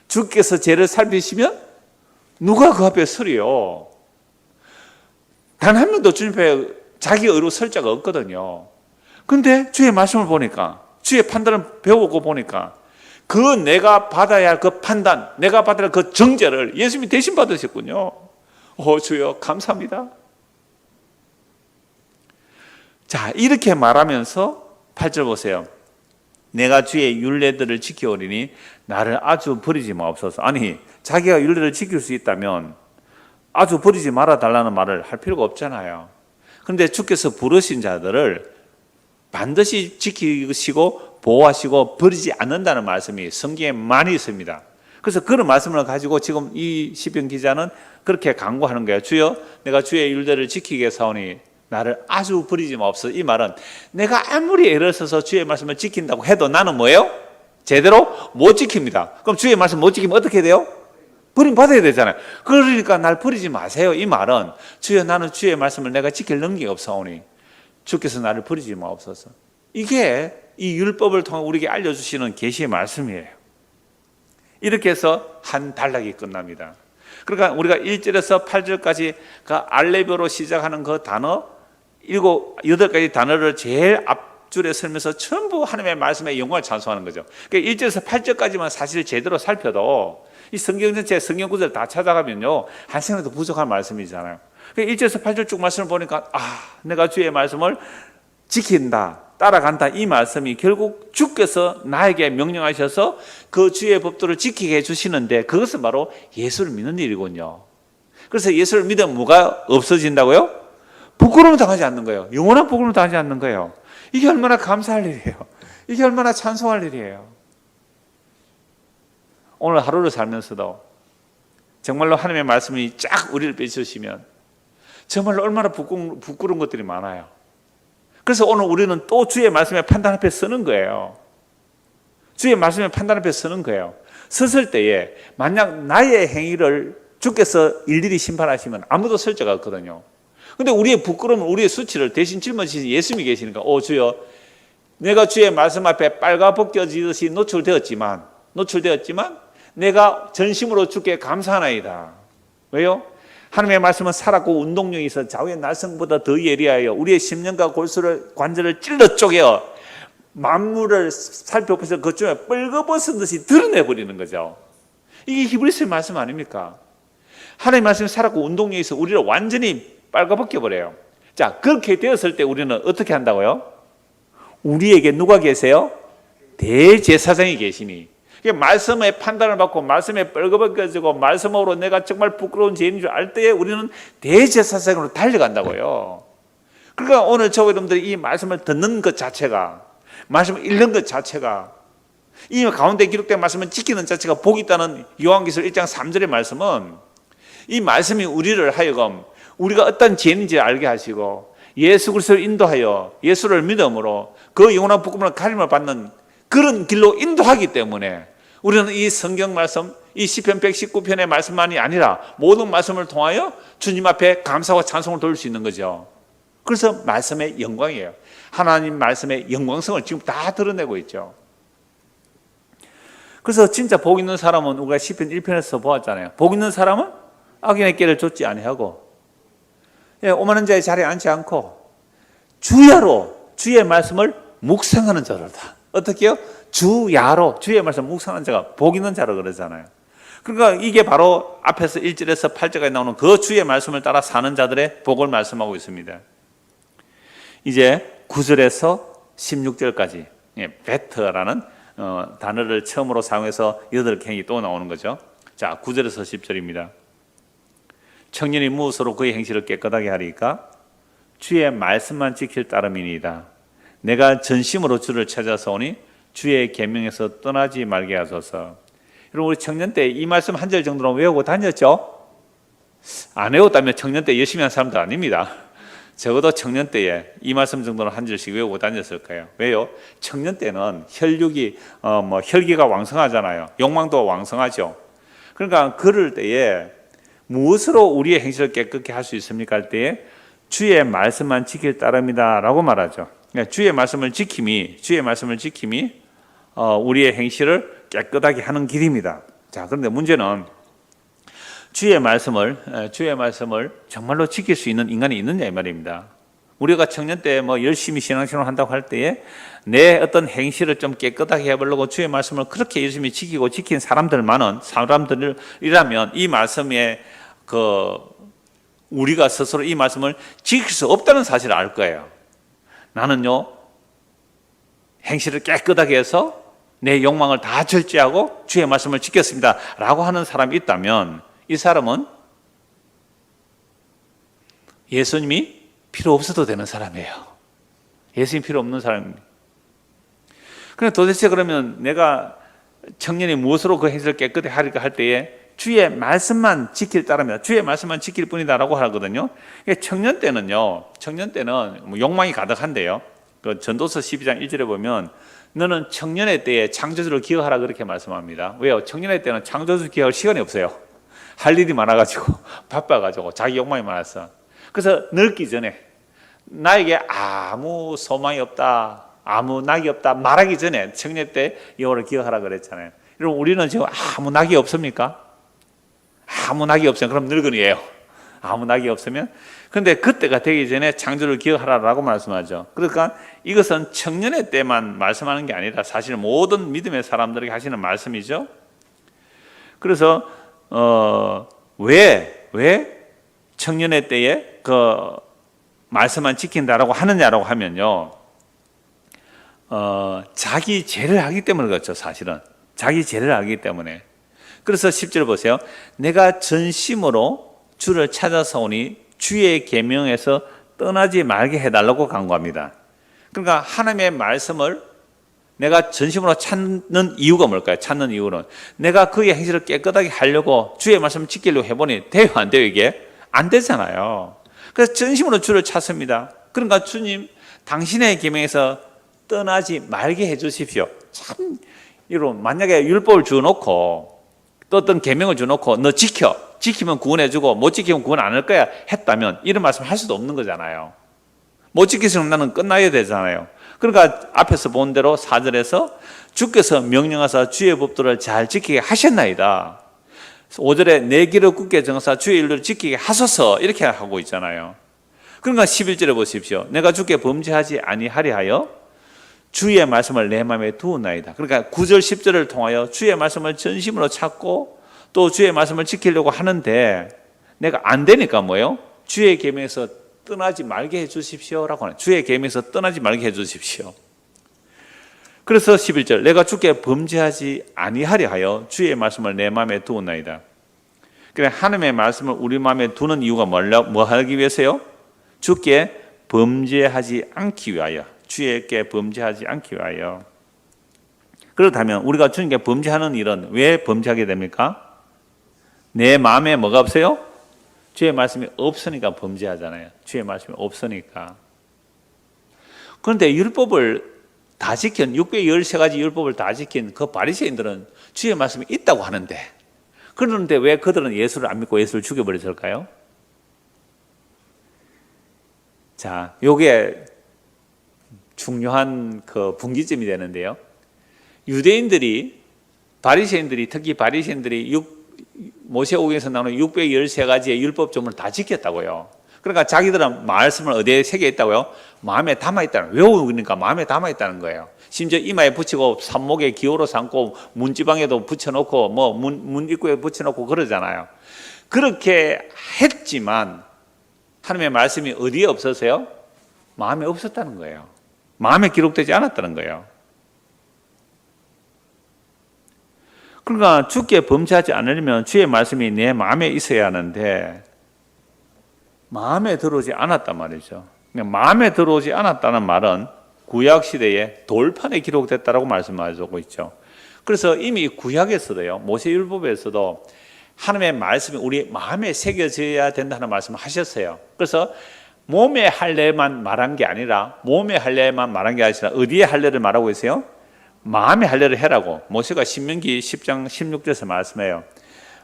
주께서 죄를 살피시면 누가 그 앞에 서리요? 단 한 명도 주님 앞에 자기 의로 설 자가 없거든요. 근데 주의 말씀을 보니까, 주의 판단을 배우고 보니까 그 내가 받아야 할 그 판단, 내가 받아야 할 그 정죄를 예수님이 대신 받으셨군요. 주여 감사합니다. 자, 이렇게 말하면서 8절 보세요. 내가 주의 율례들을 지켜오리니 나를 아주 버리지 마옵소서. 아니, 자기가 율례를 지킬 수 있다면 아주 버리지 말아달라는 말을 할 필요가 없잖아요. 그런데 주께서 부르신 자들을 반드시 지키시고 보호하시고 버리지 않는다는 말씀이 성경에 많이 있습니다. 그래서 그런 말씀을 가지고 지금 이 시편 기자는 그렇게 강구하는 거예요. 주여, 내가 주의 율례를 지키게 사오니 나를 아주 버리지 마옵소서. 이 말은 내가 아무리 애를 써서 주의 말씀을 지킨다고 해도 나는 뭐예요? 제대로 못 지킵니다. 그럼 주의 말씀 못 지키면 어떻게 돼요? 버림받아야 되잖아요. 그러니까 날 버리지 마세요. 이 말은 주여, 나는 주의 말씀을 내가 지킬 능력이 없사오니 주께서 나를 버리지 마옵소서. 이게 이 율법을 통해 우리에게 알려주시는 계시의 말씀이에요. 이렇게 해서 한 단락이 끝납니다. 그러니까 우리가 1절에서 8절까지 그 알레비오로 시작하는 그 단어 8가지 단어를 제일 앞줄에 설면서 전부 하나님의 말씀에 영광을 찬송하는 거죠. 그러니까 1절에서 8절까지만 사실 제대로 살펴도 이 성경 전체 성경 구절 다 찾아가면요, 한 시간도 부족한 말씀이잖아요. 1절에서 8절 쭉 말씀을 보니까 내가 주의 말씀을 지킨다, 따라간다, 이 말씀이 결국 주께서 나에게 명령하셔서 그 주의 법도를 지키게 해주시는데 그것은 바로 예수를 믿는 일이군요. 그래서 예수를 믿으면 뭐가 없어진다고요? 부끄러움을 당하지 않는 거예요. 영원한 부끄러움을 당하지 않는 거예요. 이게 얼마나 감사할 일이에요. 이게 얼마나 찬송할 일이에요. 오늘 하루를 살면서도 정말로 하나님의 말씀이 쫙 우리를 비추시면 정말로 얼마나 부끄러운 것들이 많아요. 그래서 오늘 우리는 또 주의 말씀의 판단 앞에 서는 거예요. 주의 말씀의 판단 앞에 서는 거예요. 섰을 때에 만약 나의 행위를 주께서 일일이 심판하시면 아무도 설 자가 없거든요. 근데 우리의 부끄러움은 우리의 수치를 대신 짊어지신 예수님이 계시니까 주여 내가 주의 말씀 앞에 빨가벗겨지듯이 노출되었지만 내가 전심으로 주께 감사하나이다. 왜요? 하나님의 말씀은 살았고 운동력이 있어 좌우의 날성보다 더 예리하여 우리의 심령과 골수를 관절을 찔러 쪼개어 만물을 살펴보셔서 그중에 뻘거벗은 듯이 드러내버리는 거죠. 이게 히브리서의 말씀 아닙니까? 하나님의 말씀이 살았고 운동력이 있어 우리를 완전히 빨가벗겨버려요. 자, 그렇게 되었을 때 우리는 어떻게 한다고요? 우리에게 누가 계세요? 대제사장이 계시니. 말씀의 판단을 받고 말씀에 뻘거벗겨지고 말씀으로 내가 정말 부끄러운 죄인인 줄 알 때에 우리는 대제사장으로 달려간다고요. 그러니까 오늘 저와 여러분들이 이 말씀을 듣는 것 자체가, 말씀을 읽는 것 자체가, 이 가운데 기록된 말씀을 지키는 자체가 복이 있다는 요한계시록 1장 3절의 말씀은 이 말씀이 우리를 하여금 우리가 어떤 죄인인지 알게 하시고 예수 그리스도를 인도하여 예수를 믿음으로 그 영원한 복음을 가림을 받는 그런 길로 인도하기 때문에 우리는 이 성경 말씀, 이 시편 119편의 말씀만이 아니라 모든 말씀을 통하여 주님 앞에 감사와 찬송을 돌릴 수 있는 거죠. 그래서 말씀의 영광이에요. 하나님 말씀의 영광성을 지금 다 드러내고 있죠. 그래서 진짜 복 있는 사람은 우리가 시편 1편에서 보았잖아요. 복 있는 사람은 악인의 길을 좇지 아니하고 오만한 자의 자리에 앉지 않고 주야로 주의 말씀을 묵상하는 자로다. 어떻게 해요? 주야로 주의 말씀 묵상하는 자가 복 있는 자로 그러잖아요. 그러니까 이게 바로 앞에서 1절에서 8절까지 나오는 그 주의 말씀을 따라 사는 자들의 복을 말씀하고 있습니다. 이제 9절에서 16절까지 better라는 단어를 처음으로 사용해서 8개이 또 나오는 거죠. 자, 9절에서 10절입니다. 청년이 무엇으로 그의 행실을 깨끗하게 하리까? 주의 말씀만 지킬 따름이니이다. 내가 전심으로 주를 찾아서 오니 주의 계명에서 떠나지 말게 하소서. 여러분, 우리 청년 때 이 말씀 한 절 정도는 외우고 다녔죠? 안 외웠다면 청년 때 열심히 한 사람들 아닙니다. 적어도 청년 때에 이 말씀 정도는 한 절씩 외우고 다녔을 거예요. 왜요? 청년 때는 혈기가 왕성하잖아요. 욕망도 왕성하죠. 그러니까 그럴 때에 무엇으로 우리의 행실을 깨끗게 할 수 있습니까? 할 때에 주의 말씀만 지킬 따름이다 라고 말하죠. 주의 말씀을 지킴이 우리의 행실을 깨끗하게 하는 길입니다. 자, 그런데 문제는 주의 말씀을 정말로 지킬 수 있는 인간이 있느냐 이 말입니다. 우리가 청년 때 열심히 신앙생활을 한다고 할 때에 내 어떤 행실을 좀 깨끗하게 해보려고 주의 말씀을 그렇게 열심히 지킨 사람들이라면 이 말씀에 우리가 스스로 이 말씀을 지킬 수 없다는 사실을 알 거예요. 나는요, 행실을 깨끗하게 해서 내 욕망을 다 절제하고 주의 말씀을 지켰습니다 라고 하는 사람이 있다면 이 사람은 예수님이 필요 없어도 되는 사람이에요. 예수님 필요 없는 사람입니다. 그럼 도대체 그러면 내가 청년이 무엇으로 그 행실을 깨끗하게 하리까 할 때에 주의 말씀만 지킬 따르면 주의 말씀만 지킬 뿐이다 라고 하거든요. 청년 때는 욕망이 가득한데요. 그 전도서 12장 1절에 보면 너는 청년의 때에 창조주를 기억하라 그렇게 말씀합니다. 왜요? 청년의 때는 창조주 기억할 시간이 없어요. 할 일이 많아가지고 바빠가지고 자기 욕망이 많아서. 그래서 늙기 전에 나에게 아무 소망이 없다, 아무 낙이 없다 말하기 전에 청년 때 여호와를 기억하라 그랬잖아요. 여러분, 우리는 지금 아무 낙이 없습니까? 아무 낙이 없으면 그럼 늙은이에요. 아무 낙이 없으면. 그런데 그때가 되기 전에 창조를 기억하라고 말씀하죠. 그러니까 이것은 청년의 때만 말씀하는 게 아니라 사실 모든 믿음의 사람들에게 하시는 말씀이죠. 그래서 왜 청년의 때에 그 말씀만 지킨다라고 하느냐라고 하면요, 자기 죄를 하기 때문에 그렇죠. 사실은 자기 죄를 하기 때문에. 그래서 10절 보세요. 내가 전심으로 주를 찾아서 오니 주의 계명에서 떠나지 말게 해달라고 간구합니다. 그러니까 하나님의 말씀을 내가 전심으로 찾는 이유가 뭘까요? 찾는 이유는 내가 그의 행실을 깨끗하게 하려고 주의 말씀을 지키려고 해보니 돼요, 안 돼요? 이게 안 되잖아요. 그래서 전심으로 주를 찾습니다. 그러니까 주님, 당신의 계명에서 떠나지 말게 해주십시오. 참, 여러분, 만약에 율법을 주어놓고 또 어떤 계명을 줘놓고 너 지키면 구원해주고 못 지키면 구원 안 할 거야 했다면 이런 말씀 할 수도 없는 거잖아요. 못 지키면 나는 끝나야 되잖아요. 그러니까 앞에서 본 대로 4절에서 주께서 명령하사 주의 법도를 잘 지키게 하셨나이다. 5절에 내 길을 굳게 정사 주의 일을 지키게 하소서 이렇게 하고 있잖아요. 그러니까 11절에 보십시오. 내가 주께 범죄하지 아니하리 하여 주의 말씀을 내 마음에 두었나이다. 그러니까 9절 10절을 통하여 주의 말씀을 전심으로 찾고 또 주의 말씀을 지키려고 하는데 내가 안 되니까 뭐예요? 주의 계명에서 떠나지 말게 해주십시오라고 하는, 주의 계명에서 떠나지 말게 해주십시오. 그래서 11절 내가 주께 범죄하지 아니하려 하여 주의 말씀을 내 마음에 두었나이다. 그래 하나님의 말씀을 우리 마음에 두는 이유가 뭐 하기 위해서요? 주께 범죄하지 않기 위하여, 주께 범죄하지 않기 위하여. 그렇다면 우리가 주님께 범죄하는 일은 왜 범죄하게 됩니까? 내 마음에 뭐가 없어요? 주의 말씀이 없으니까 범죄하잖아요. 주의 말씀이 없으니까. 그런데 율법을 다 지킨 613가지 율법을 다 지킨 그 바리새인들은 주의 말씀이 있다고 하는데, 그런데 왜 그들은 예수를 안 믿고 예수를 죽여버렸을까요? 자, 요게 중요한 그 분기점이 되는데요. 유대인들이, 바리새인들이, 특히 바리새인들이 모세오경에서 나오는 613가지의 율법조문을 다 지켰다고요. 그러니까 자기들은 말씀을 어디에 새겨 있다고요? 마음에 담아 있다는, 외우니까 마음에 담아 있다는 거예요. 심지어 이마에 붙이고 산목에 기호로 삼고 문지방에도 붙여놓고 뭐 문 입구에 붙여놓고 그러잖아요. 그렇게 했지만 하나님의 말씀이 어디에 없었어요? 마음에 없었다는 거예요. 마음에 기록되지 않았다는 거예요. 그러니까 주께 범죄하지 않으려면 주의 말씀이 내 마음에 있어야 하는데 마음에 들어오지 않았단 말이죠. 마음에 들어오지 않았다는 말은 구약시대에 돌판에 기록됐다고 말씀하고 있죠. 그래서 이미 구약에서도요, 모세율법에서도 하나님의 말씀이 우리 마음에 새겨져야 된다는 말씀을 하셨어요. 그래서 몸의 할례만 말한 게 아니라 어디에 할례를 말하고 있어요? 마음의 할례를 해라고 모세가 신명기 10장 16절에서 말씀해요.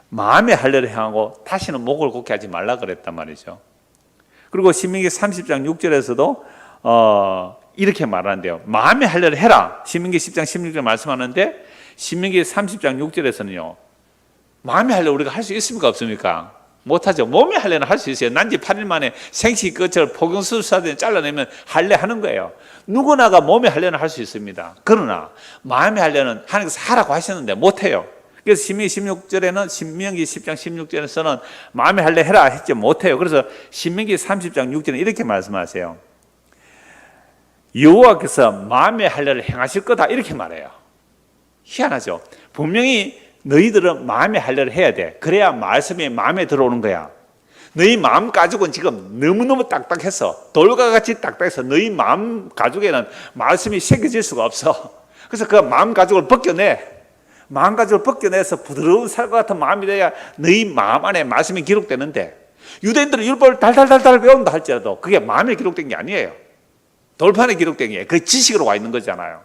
마음의 할례를 행하고 다시는 목을 곱게 하지 말라 그랬단 말이죠. 그리고 신명기 30장 6절에서도 이렇게 말하는데요. 마음의 할례를 해라. 신명기 10장 16절 말씀하는데 신명기 30장 6절에서는요. 마음의 할례 우리가 할 수 있습니까? 없습니까? 못하죠. 몸의 할례는 할 수 있어요. 난지 8일 만에 생식 끝을 포경수술사들이 잘라내면 할례 하는 거예요. 누구나가 몸의 할례는 할 수 있습니다. 그러나 마음의 할례는 하나님께서 하라고 하셨는데 못해요. 그래서 신명기 10장 16절에서는 마음의 할례 해라 했지 못해요. 그래서 신명기 30장 6절에 이렇게 말씀하세요. 여호와께서 마음의 할례를 행하실 거다 이렇게 말해요. 희한하죠. 분명히 너희들은 마음의 할례를 해야 돼. 그래야 말씀이 마음에 들어오는 거야. 너희 마음 가죽은 지금 너무너무 딱딱해서, 돌과 같이 딱딱해서 너희 마음 가죽에는 말씀이 새겨질 수가 없어. 그래서 그 마음 가죽을 벗겨내. 마음 가죽을 벗겨내서 부드러운 살과 같은 마음이 돼야 너희 마음 안에 말씀이 기록되는데, 유대인들은 율법을 달달달달 배운다 할지라도 그게 마음에 기록된 게 아니에요. 돌판에 기록된 게 그 지식으로 와 있는 거잖아요.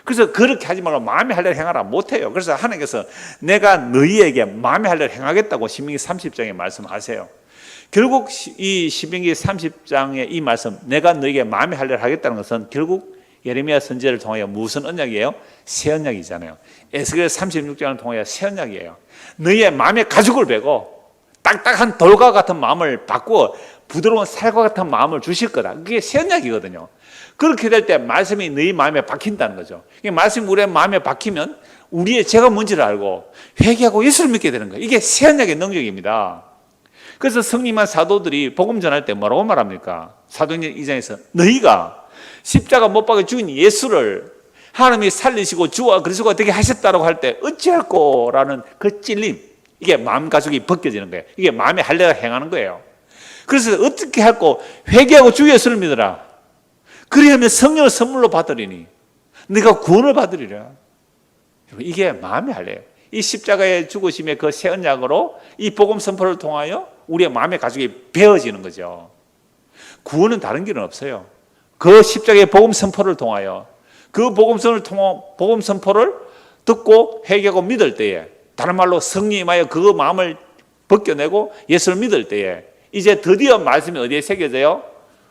그래서 그렇게 하지 말고 마음의 할례를 행하라 못해요. 그래서 하나님께서 내가 너희에게 마음의 할례를 행하겠다고 신명기 30장에 말씀하세요. 결국 이 신명기 30장의 이 말씀, 내가 너희에게 마음의 할례를 하겠다는 것은 결국 예레미야 선지자를 통하여 무슨 언약이에요? 새 언약이잖아요. 에스겔 36장을 통하여 새 언약이에요. 너희의 마음의 가죽을 베고 딱딱한 돌과 같은 마음을 바꾸어 부드러운 살과 같은 마음을 주실 거다. 그게 새 언약이거든요. 그렇게 될 때 말씀이 너희 마음에 박힌다는 거죠. 말씀이 우리의 마음에 박히면 우리의 죄가 뭔지를 알고 회개하고 예수를 믿게 되는 거예요. 이게 새 언약의 능력입니다. 그래서 성림한 사도들이 복음 전할 때 뭐라고 말합니까? 사도행전 2장에서 너희가 십자가 못 박아 죽인 예수를 하나님이 살리시고 주와 그리스도가 되게 하셨다고 할 때 어찌할꼬라는 그 찔림, 이게 마음 가죽이 벗겨지는 거예요. 이게 마음의 할례가 행하는 거예요. 그래서 어떻게 할꼬? 회개하고 주 예수를 믿어라. 그리하면 성령을 선물로 받으리니 네가 구원을 받으리라. 이게 마음의 할례예요. 이 십자가의 죽으심의 그 새 언약으로 이 복음 선포를 통하여 우리의 마음의 가죽이 베어지는 거죠. 구원은 다른 길은 없어요. 그 십자가의 복음 선포를 통하여 그 복음 선포를 듣고 회개하고 믿을 때에 다른 말로 성령이 임하여 그 마음을 벗겨내고 예수를 믿을 때에 이제 드디어 말씀이 어디에 새겨져요?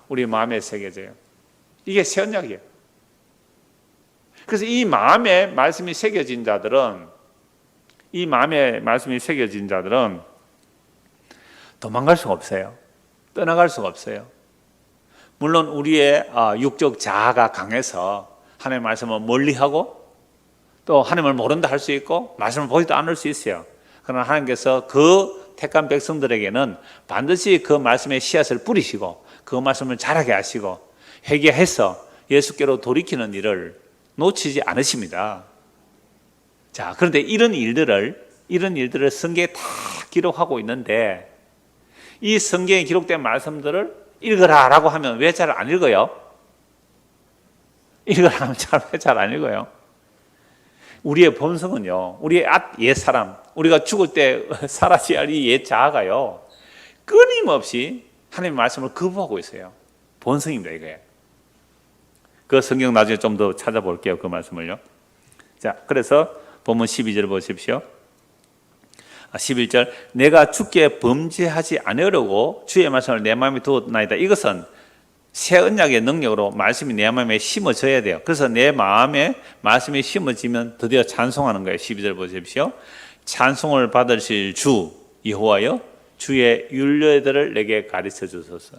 우리 마음에 새겨져요. 이게 새 언약이에요. 그래서 이 마음에 말씀이 새겨진 자들은 도망갈 수가 없어요. 떠나갈 수가 없어요. 물론 우리의 육적 자아가 강해서 하나님의 말씀을 멀리하고 또 하나님을 모른다 할 수 있고 말씀을 보지도 않을 수 있어요. 그러나 하나님께서 그 택한 백성들에게는 반드시 그 말씀의 씨앗을 뿌리시고 그 말씀을 자라게 하시고 회개해서 예수께로 돌이키는 일을 놓치지 않으십니다. 자, 그런데 이런 일들을 성경에 다 기록하고 있는데 이 성경에 기록된 말씀들을 읽으라라고 하면 왜 잘 안 읽어요? 읽으라 하면 왜 잘 안 읽어요? 우리의 본성은요, 우리의 옛사람, 우리가 죽을 때 사라져야 할 이 옛 자아가요, 끊임없이 하나님의 말씀을 거부하고 있어요. 본성입니다, 이게. 그 성경 나중에 좀 더 찾아볼게요, 그 말씀을요. 자, 그래서 본문 12절 보십시오. 11절, 내가 주께 범죄하지 않으려고 주의 말씀을 내 마음에 두었나이다. 이것은 새 언약의 능력으로 말씀이 내 마음에 심어져야 돼요. 그래서 내 마음에 말씀이 심어지면 드디어 찬송하는 거예요. 12절 보십시오. 찬송을 받으실 주 여호와여, 주의 율례들을 내게 가르쳐 주소서.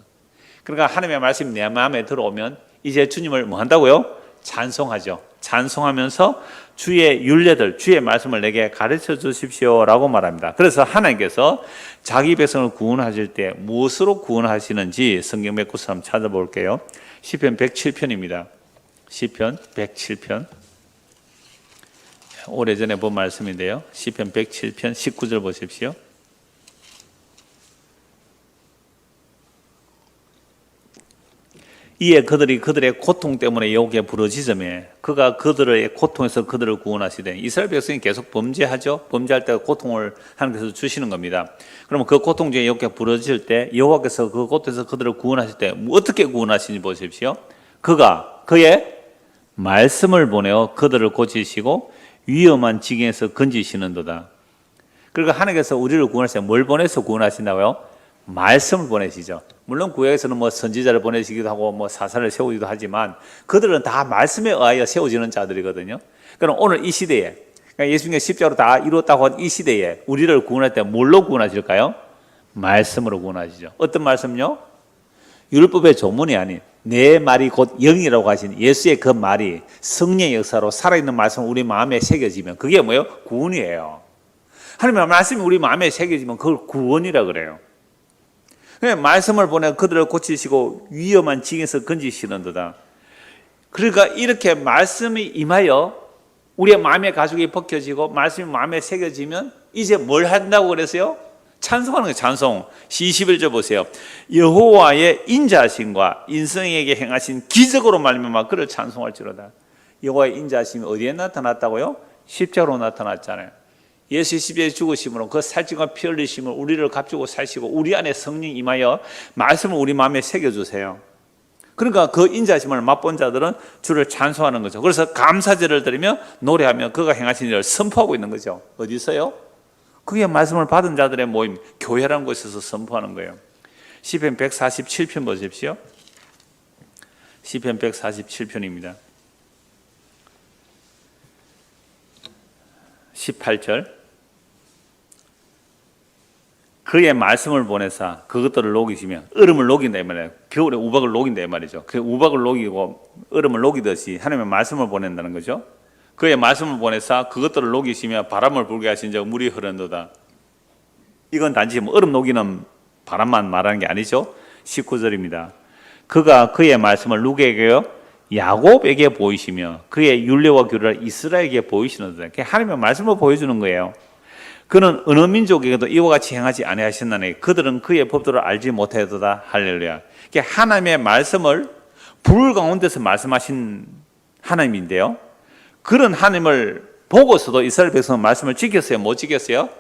그러니까 하나님의 말씀이 내 마음에 들어오면 이제 주님을 뭐 한다고요? 찬송하죠. 찬송하면서 주의 율례들, 주의 말씀을 내게 가르쳐 주십시오라고 말합니다. 그래서 하나님께서 자기 백성을 구원하실 때 무엇으로 구원하시는지 성경 몇 구절 한번 찾아볼게요. 시편 107편입니다. 시편 107편. 오래전에 본 말씀인데요. 시편 107편 19절 보십시오. 이에 그들이 그들의 고통 때문에 여호와께 부르짖으며 그가 그들의 고통에서 그들을 구원하시되, 이스라엘 백성이 계속 범죄하죠. 범죄할 때 고통을 하나님께서 주시는 겁니다. 그러면 그 고통 중에 여호와께 부르짖을 때 여호와께서 그 고통에서 그들을 구원하실 때 어떻게 구원하시는지 보십시오. 그가 그의 말씀을 보내어 그들을 고치시고 위험한 지경에서 건지시는도다. 그러니까 하나님께서 우리를 구원하실 때 뭘 보내서 구원하신다고요? 말씀을 보내시죠. 물론 구약에서는 뭐 선지자를 보내시기도 하고 뭐 사사를 세우기도 하지만 그들은 다 말씀에 의하여 세워지는 자들이거든요. 그럼 오늘 이 시대에, 그러니까 예수님의 십자가로 다 이루었다고 한 이 시대에 우리를 구원할 때 뭘로 구원하실까요? 말씀으로 구원하시죠. 어떤 말씀요? 율법의 조문이 아닌 내 말이 곧 영이라고 하신 예수의 그 말이 성령의 역사로 살아있는 말씀 우리 마음에 새겨지면 그게 뭐예요? 구원이에요. 하나님의 말씀이 우리 마음에 새겨지면 그걸 구원이라 그래요. 말씀을 보내 그들을 고치시고 위험한 지경에서 건지시는도다. 그러니까 이렇게 말씀이 임하여 우리의 마음의 가죽이 벗겨지고 말씀이 마음에 새겨지면 이제 뭘 한다고 그랬어요? 찬송하는 거예요. 찬송. 21절 보세요. 여호와의 인자하심과 인성에게 행하신 기적으로 말미암아 그를 찬송할지로다. 여호와의 인자하심이 어디에 나타났다고요? 십자가로 나타났잖아요. 예수의 십자가에 죽으심으로 그 살찌고 피 흘리심을 우리를 값주고 사시고 우리 안에 성령 임하여 말씀을 우리 마음에 새겨주세요. 그러니까 그 인자심을 맛본 자들은 주를 찬송하는 거죠. 그래서 감사제를 드리며 노래하며 그가 행하신 일을 선포하고 있는 거죠. 어디서요? 그게 말씀을 받은 자들의 모임, 교회라는 곳에서 선포하는 거예요. 시편 147편 보십시오. 시편 147편입니다. 18절. 그의 말씀을 보내사 그것들을 녹이시며, 얼음을 녹인다 이 말이에요. 겨울에 우박을 녹인다 이 말이죠. 그 우박을 녹이고 얼음을 녹이듯이 하나님의 말씀을 보낸다는 거죠. 그의 말씀을 보내사 그것들을 녹이시며 바람을 불게 하신 적 물이 흐른도다. 이건 단지 뭐 얼음 녹이는 바람만 말하는 게 아니죠. 19절입니다. 그가 그의 말씀을 누구에게요? 야곱에게 보이시며 그의 율례와 규례를 이스라엘에게 보이시는도다. 하나님의 말씀을 보여주는 거예요. 그는 어느 민족에게도 이와 같이 행하지 아니하셨나니 그들은 그의 법도를 알지 못하였도다. 할렐루야. 하나님의 말씀을 불 가운데서 말씀하신 하나님인데요, 그런 하나님을 보고서도 이스라엘 백성은 말씀을 지켰어요? 못 지켰어요?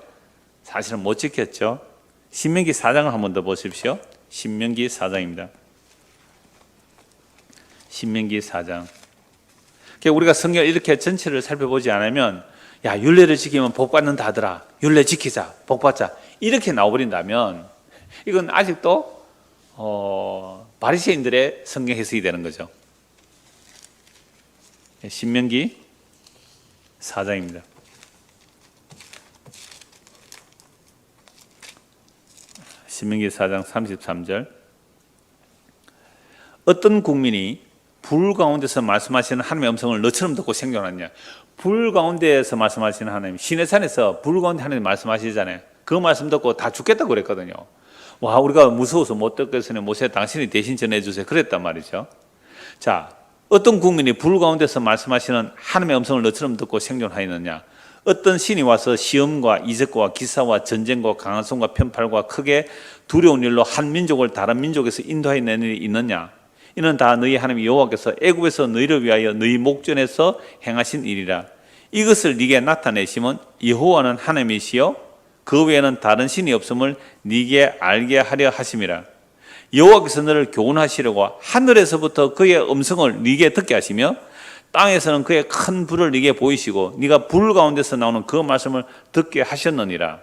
사실은 못 지켰죠. 신명기 4장을 한 번 더 보십시오. 신명기 4장입니다. 신명기 4장. 우리가 성경을 이렇게 전체를 살펴보지 않으면 야, 율례를 지키면 복 받는다 하더라. 율례 지키자, 복 받자. 이렇게 나와버린다면 이건 아직도 바리새인들의 성경 해석이 되는 거죠. 신명기 4장입니다. 신명기 4장 33절. 어떤 국민이 불 가운데서 말씀하시는 하나님의 음성을 너처럼 듣고 생존하느냐. 불 가운데에서 말씀하시는 하나님, 시내산에서 불 가운데 하나님 말씀하시잖아요. 그 말씀 듣고 다 죽겠다고 그랬거든요. 와, 우리가 무서워서 못 듣겠으니 모세 당신이 대신 전해주세요. 그랬단 말이죠. 자, 어떤 국민이 불 가운데서 말씀하시는 하나님의 음성을 너처럼 듣고 생존하였느냐. 어떤 신이 와서 시험과 이적과 기사와 전쟁과 강한 손과 편팔과 크게 두려운 일로 한 민족을 다른 민족에서 인도해낸 일이 있느냐. 이는 다 너희 하나님 여호와께서 애굽에서 너희를 위하여 너희 목전에서 행하신 일이라. 이것을 네게 나타내시면 여호와는 하나님이시여 그 외에는 다른 신이 없음을 네게 알게 하려 하심이라. 여호와께서 너를 교훈하시려고 하늘에서부터 그의 음성을 네게 듣게 하시며 땅에서는 그의 큰 불을 네게 보이시고 네가 불 가운데서 나오는 그 말씀을 듣게 하셨느니라.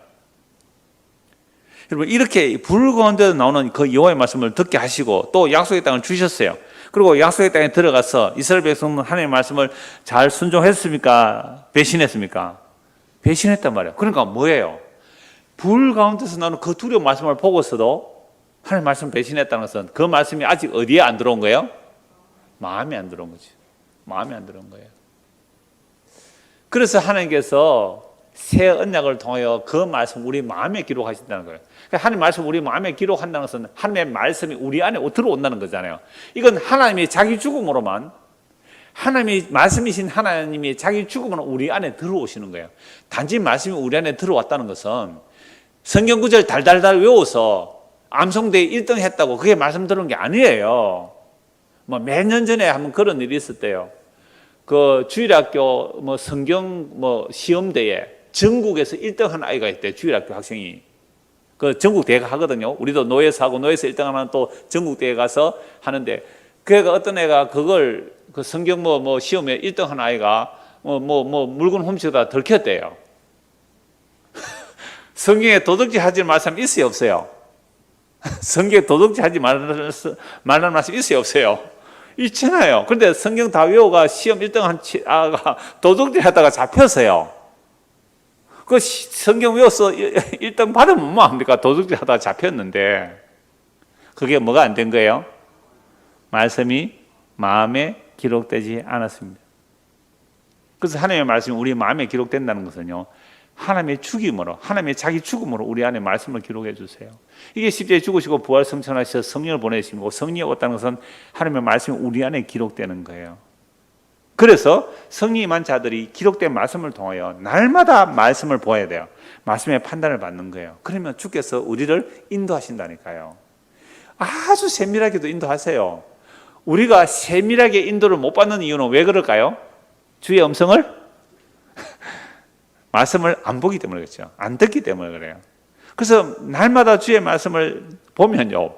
여러분, 이렇게 불 가운데서 나오는 그 여호와의 말씀을 듣게 하시고 또 약속의 땅을 주셨어요. 그리고 약속의 땅에 들어가서 이스라엘 백성은 하나님의 말씀을 잘 순종했습니까? 배신했습니까? 배신했단 말이에요. 그러니까 뭐예요? 불 가운데서 나오는 그 두려운 말씀을 보고서도 하나님 말씀 배신했다는 것은 그 말씀이 아직 어디에 안 들어온 거예요? 마음에 안 들어온 거죠. 마음에 안 들어온 거예요. 그래서 하나님께서 새 언약을 통하여 그 말씀 우리 마음에 기록하신다는 거예요. 그러니까 하나님 말씀 우리 마음에 기록한다는 것은 하나님의 말씀이 우리 안에 들어온다는 거잖아요. 이건 하나님이 자기 죽음으로만, 하나님이 말씀이신 하나님이 자기 죽음으로 우리 안에 들어오시는 거예요. 단지 말씀이 우리 안에 들어왔다는 것은 성경 구절 달달달 외워서 암송대회 1등 했다고 그게 말씀 들은 게 아니에요. 뭐 몇 년 전에 한번 그런 일이 있었대요. 그 주일학교 성경 시험대회 전국에서 1등 한 아이가 있대. 주일학교 학생이. 그 전국 대회가 하거든요. 우리도 노예에서 하고 노예에서 1등 하면 또 전국 대회 가서 하는데, 그애가 어떤 애가 그걸 그 성경 시험에 1등 한 아이가 물건 훔치다 들켰대요. 성경에 도둑질 하지 말씀 있어요, 없어요? 성경에 도둑질 하지 말라는 말씀 있어요, 없어요? 있잖아요. 그런데 성경 다 외워가 시험 1등 한 아가 도둑질 하다가 잡혔어요. 그 성경 외워서 1등 받으면 뭐 합니까? 도둑질 하다가 잡혔는데. 그게 뭐가 안 된 거예요? 말씀이 마음에 기록되지 않았습니다. 그래서 하나님의 말씀이 우리 마음에 기록된다는 것은요, 하나님의 죽임으로, 하나님의 자기 죽음으로 우리 안에 말씀을 기록해 주세요. 이게 십자가에 죽으시고 부활 승천하셔서 성령을 보내시고 성령이 왔다는 것은 하나님의 말씀이 우리 안에 기록되는 거예요. 그래서 성령이 임한 자들이 기록된 말씀을 통하여 날마다 말씀을 보아야 돼요. 말씀의 판단을 받는 거예요. 그러면 주께서 우리를 인도하신다니까요. 아주 세밀하게도 인도하세요. 우리가 세밀하게 인도를 못 받는 이유는 왜 그럴까요? 주의 음성을 말씀을 안 보기 때문에 그렇죠. 안 듣기 때문에 그래요. 그래서 날마다 주의 말씀을 보면요,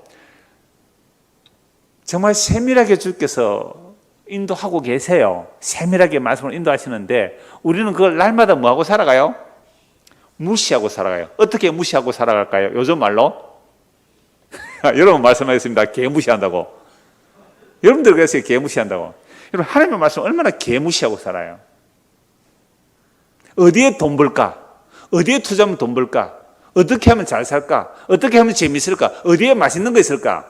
정말 세밀하게 주께서 인도하고 계세요. 세밀하게 말씀을 인도하시는데 우리는 그걸 날마다 뭐하고 살아가요? 무시하고 살아가요. 어떻게 무시하고 살아갈까요? 요즘 말로? 여러분 말씀하겠습니다. 개무시한다고. 여러분들 그랬어요. 개무시한다고. 여러분 하나님의 말씀 얼마나 개무시하고 살아요. 어디에 돈 벌까? 어디에 투자하면 돈 벌까? 어떻게 하면 잘 살까? 어떻게 하면 재미있을까? 어디에 맛있는 거 있을까?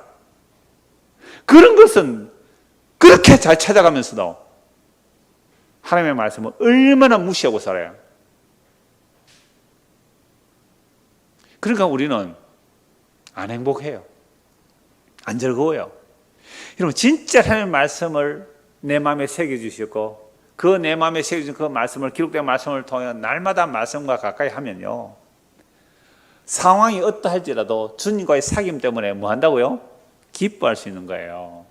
그런 것은 그렇게 잘 찾아가면서도 하나님의 말씀을 얼마나 무시하고 살아요. 그러니까 우리는 안 행복해요. 안 즐거워요. 여러분 진짜 하나님의 말씀을 내 마음에 새겨주셨고 그 내 마음에 새겨진 그 말씀을, 기록된 말씀을 통해 날마다 말씀과 가까이 하면요, 상황이 어떠할지라도 주님과의 사귐 때문에 뭐 한다고요? 기뻐할 수 있는 거예요.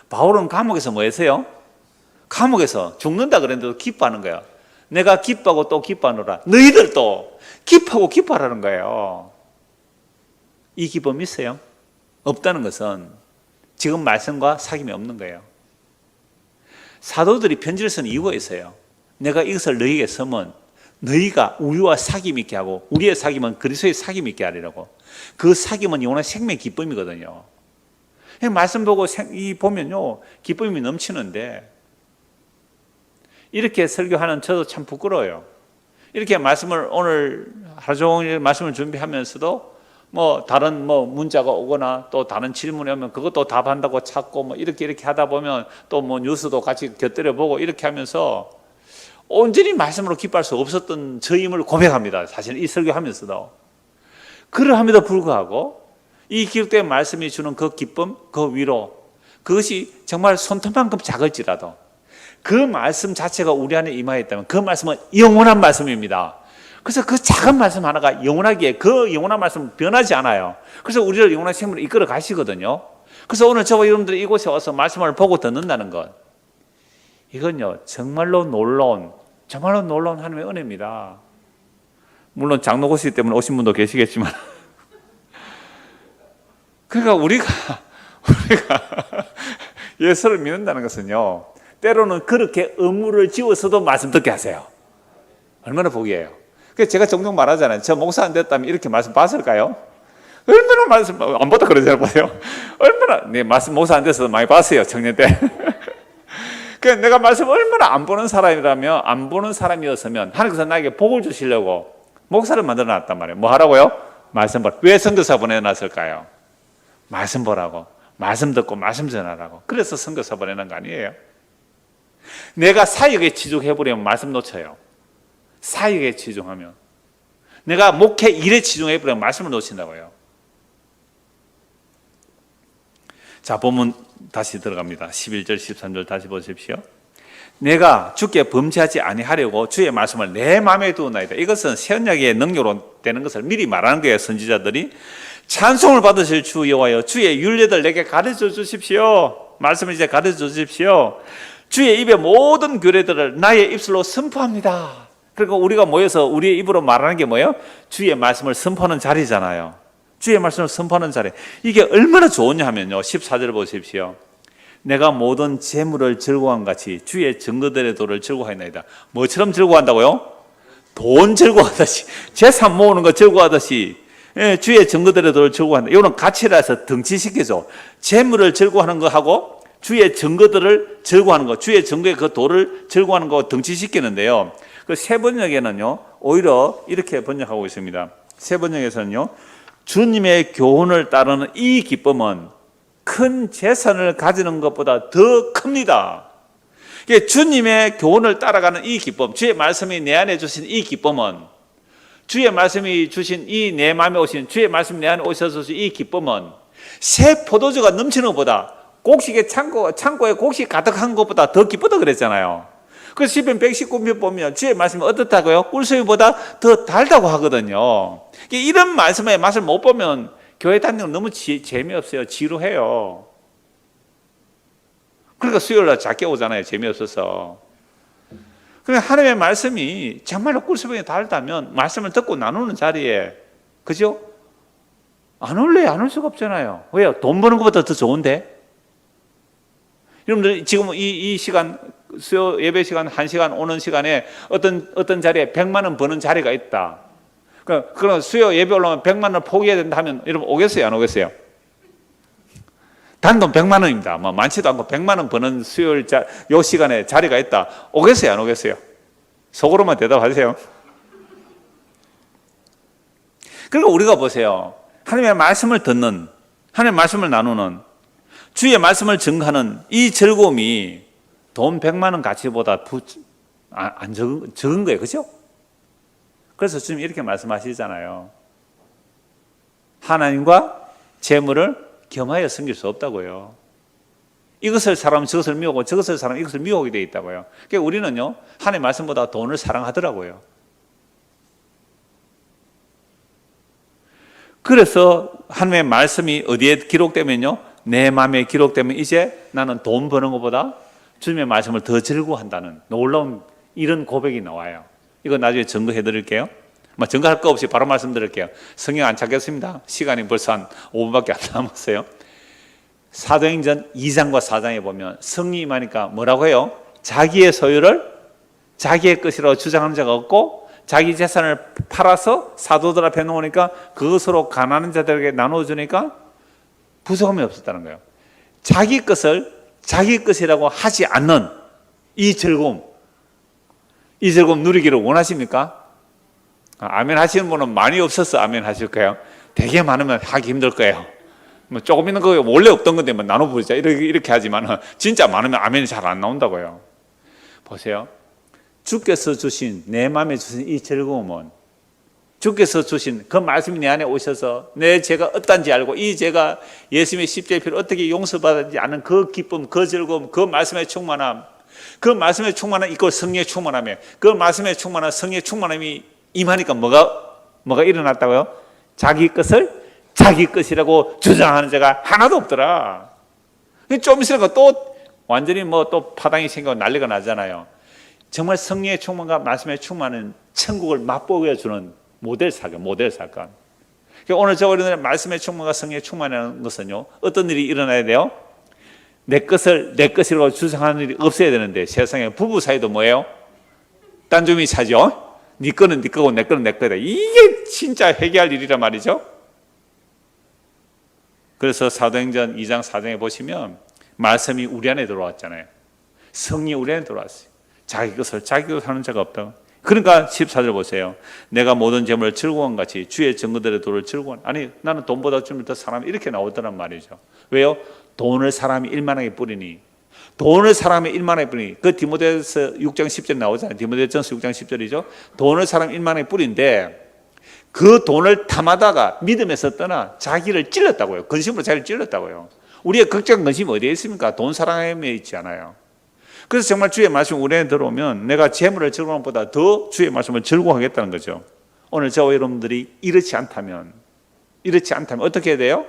바울은 감옥에서 뭐 했어요? 감옥에서 죽는다 그랬는데도 기뻐하는 거예요. 내가 기뻐하고 또 기뻐하노라. 너희들도 기뻐하고 기뻐하라는 거예요. 이 기쁨이 있어요? 없다는 것은 지금 말씀과 사귐이 없는 거예요. 사도들이 편지를 쓴 이유가 있어요. 내가 이것을 너희에게 쓰면 너희가 우리와 사귐 있게 하고 우리의 사귐은 그리스도의 사귐 있게 하리라고. 그 사귐은 영원한 생명의 기쁨이거든요. 말씀 보고 보면요, 기쁨이 넘치는데, 이렇게 설교하는 저도 참 부끄러워요. 이렇게 말씀을 오늘 하루 종일 말씀을 준비하면서도 다른 문자가 오거나 또 다른 질문이 오면 그것도 답한다고 찾고 이렇게 하다 보면 또 뉴스도 같이 곁들여 보고 이렇게 하면서 온전히 말씀으로 기뻐할 수 없었던 저임을 고백합니다. 사실 이 설교하면서도. 그러함에도 불구하고 이 기록된 말씀이 주는 그 기쁨, 그 위로, 그것이 정말 손톱만큼 작을지라도 그 말씀 자체가 우리 안에 임하였다면 그 말씀은 영원한 말씀입니다. 그래서 그 작은 말씀 하나가 영원하기에 그 영원한 말씀은 변하지 않아요. 그래서 우리를 영원한 생명으로 이끌어 가시거든요. 그래서 오늘 저와 여러분들이 이곳에 와서 말씀을 보고 듣는다는 것, 이건요 정말로 놀라운 하나님의 은혜입니다. 물론 장로고시 때문에 오신 분도 계시겠지만 그러니까 우리가 예수를 믿는다는 것은요, 때로는 그렇게 의무를 지워서도 말씀 듣게 하세요. 얼마나 복이에요. 그래서 제가 종종 말하잖아요. 저 목사 안 됐다면 이렇게 말씀 봤을까요? 얼마나 말씀 안 봤다 그러잖아요. 보세요. 얼마나 말씀 목사 안 돼서 많이 봤어요, 청년 때. 그러니까 내가 말씀 얼마나 안 보는 사람이었으면 하나님께서 나에게 복을 주시려고 목사를 만들어 놨단 말이에요. 뭐 하라고요? 말씀 보라. 왜 선교사 보내놨을까요? 말씀 보라고, 말씀 듣고 말씀 전하라고. 그래서 선교사 보내는 거 아니에요? 내가 사역에 치중해버리면 말씀 놓쳐요. 사역에 치중하면, 내가 목회 일에 치중해버리면 말씀을 놓친다고요. 자, 본문 다시 들어갑니다. 11절 13절 다시 보십시오. 내가 주께 범죄하지 아니하려고 주의 말씀을 내 마음에 두었나이다. 이것은 새 언약의 능력으로 되는 것을 미리 말하는 거예요. 선지자들이 찬송을 받으실 주 여호와여, 주의 율례들 내게 가르쳐 주십시오. 말씀을 이제 가르쳐 주십시오. 주의 입의 모든 규례들을 나의 입술로 선포합니다. 그리고 우리가 모여서 우리의 입으로 말하는 게 뭐예요? 주의 말씀을 선포하는 자리잖아요. 주의 말씀을 선포하는 자리. 이게 얼마나 좋으냐 하면요, 14절 보십시오. 내가 모든 재물을 즐거워한 같이 주의 증거들의 도를 즐거워하나이다. 뭐처럼 즐거워한다고요? 돈 즐거워하듯이, 재산 모으는 거 즐거워하듯이, 주의 증거들의 도를 즐거워한다. 이거는 가치라서 등치시켜줘. 재물을 즐거워하는 거 하고 주의 증거들을 즐거워하는 거, 주의 증거의 그 도를 즐거워하는 거 등치시키는데요. 그 새 번역에는요, 오히려 이렇게 번역하고 있습니다. 새 번역에서는요, 주님의 교훈을 따르는 이 기쁨은 큰 재산을 가지는 것보다 더 큽니다. 주님의 교훈을 따라가는 이 기쁨, 주의 말씀이 내 안에 주신 이 기쁨은, 주의 말씀이 주신 이 내 마음에 오신 주의 말씀이 내 안에 오셔서 주신 이 기쁨은 새 포도주가 넘치는 것보다, 곡식의 창고에 곡식 가득한 것보다 더 기쁘다 그랬잖아요. 그래서 시편 119편 보면 주의 말씀이 어떻다고요? 꿀수유보다 더 달다고 하거든요. 이런 말씀의 맛을 못 보면 교회 다니는 거 너무 재미없어요. 지루해요. 그러니까 수요일날 작게 오잖아요. 재미없어서. 그러니까 하나님의 말씀이 정말로 꿀수유보다 달다면 말씀을 듣고 나누는 자리에, 그죠? 안 올래요. 안 올 수가 없잖아요. 왜요? 돈 버는 것보다 더 좋은데? 여러분들 지금 이 시간, 수요 예배 시간 1시간 오는 시간에 어떤 자리에 100만 원 버는 자리가 있다. 그럼 수요 예배 올라오면 100만 원을 포기해야 된다 하면 여러분 오겠어요? 안 오겠어요? 단돈 100만 원입니다. 많지도 않고 100만 원 버는 수요일 요 시간에 자리가 있다. 오겠어요? 안 오겠어요? 속으로만 대답하세요. 그러니까 우리가 보세요. 하나님의 말씀을 듣는, 하나님의 말씀을 나누는, 주의 말씀을 증거하는 이 즐거움이 돈 100만 원 가치보다 안 적은 거예요. 그죠? 그래서 지금 이렇게 말씀하시잖아요. 하나님과 재물을 겸하여 섬길 수 없다고요. 이것을 사람 저것을 미워하고 저것을 사람 이것을 미워하게 되어 있다고요. 그러니까 우리는요, 하나님의 말씀보다 돈을 사랑하더라고요. 그래서 하나님의 말씀이 어디에 기록되면요, 내 마음에 기록되면 이제 나는 돈 버는 것보다 주님의 말씀을 더 즐거워한다는 놀라운 이런 고백이 나와요. 이거 나중에 증거해 드릴게요. 증거할 거 없이 바로 말씀드릴게요. 성경 안 찾겠습니다. 시간이 벌써 한 5분밖에 안 남았어요. 사도행전 2장과 4장에 보면 성령이 임하니까 뭐라고 해요? 자기의 소유를 자기의 것이라고 주장하는 자가 없고 자기 재산을 팔아서 사도들 앞에 놓으니까 그것으로 가난한 자들에게 나눠주니까 부족함이 없었다는 거예요. 자기 것을 자기 것이라고 하지 않는 이 즐거움 누리기를 원하십니까? 아멘 하시는 분은 많이 없어서 아멘 하실 거예요. 되게 많으면 하기 힘들 거예요. 뭐 조금 있는 거 원래 없던 건데 뭐 나눠보자 이렇게 하지만 진짜 많으면 아멘이 잘 안 나온다고요. 보세요. 주께서 주신 내 마음에 주신 이 즐거움은 주께서 주신 그 말씀이 내 안에 오셔서 내 죄가 어떤지 알고 이 죄가 예수님의 십자가의 피로 어떻게 용서받았는지 아는 그 기쁨, 그 즐거움, 그 말씀의 충만함, 그 말씀의 충만함 이거 성령의 충만함에 그 말씀의 충만함 성령의 충만함이 임하니까 뭐가 일어났다고요? 자기 것을 자기 것이라고 주장하는 자가 하나도 없더라. 좀 있으니까 또 완전히 또 파당이 생기고 난리가 나잖아요. 정말 성령의 충만과 말씀의 충만은 천국을 맛보게 주는 모델 사건. 그러니까 오늘 저희들 말씀의 충만과 성령의 충만이라는 것은요, 어떤 일이 일어나야 돼요? 내 것을 내 것이라고 주장하는 일이 없어야 되는데 세상에 부부 사이도 뭐예요? 딴주미 차죠. 네 거는 네 거고 내 거는 내 거다. 이게 진짜 회개할 일이란 말이죠. 그래서 사도행전 2장 4장에 보시면 말씀이 우리 안에 들어왔잖아요. 성령이 우리 안에 들어왔어요. 자기 것을 자기로 사는 자가 없다고. 그러니까 14절 보세요. 내가 모든 재물을 즐거운 같이 주의 증거들의 도를 즐거운. 아니 나는 돈보다 주면 더 사람이 이렇게 나오더란 말이죠. 왜요? 돈을 사람이 일만하게 뿌리니. 돈을 사람이 일만하게 뿌리니. 그 디모데서 6장 10절 나오잖아요. 디모데전서 6장 10절이죠. 돈을 사람 일만하게 뿌린데 그 돈을 탐하다가 믿음에서 떠나 자기를 찔렀다고요. 근심으로 자기를 찔렀다고요. 우리의 걱정 근심이 어디에 있습니까? 돈 사랑에 있지 않아요. 그래서 정말 주의 말씀 우리 안에 들어오면 내가 재물을 즐거움보다 더 주의 말씀을 즐거워하겠다는 거죠. 오늘 저와 여러분들이 이렇지 않다면 어떻게 해야 돼요?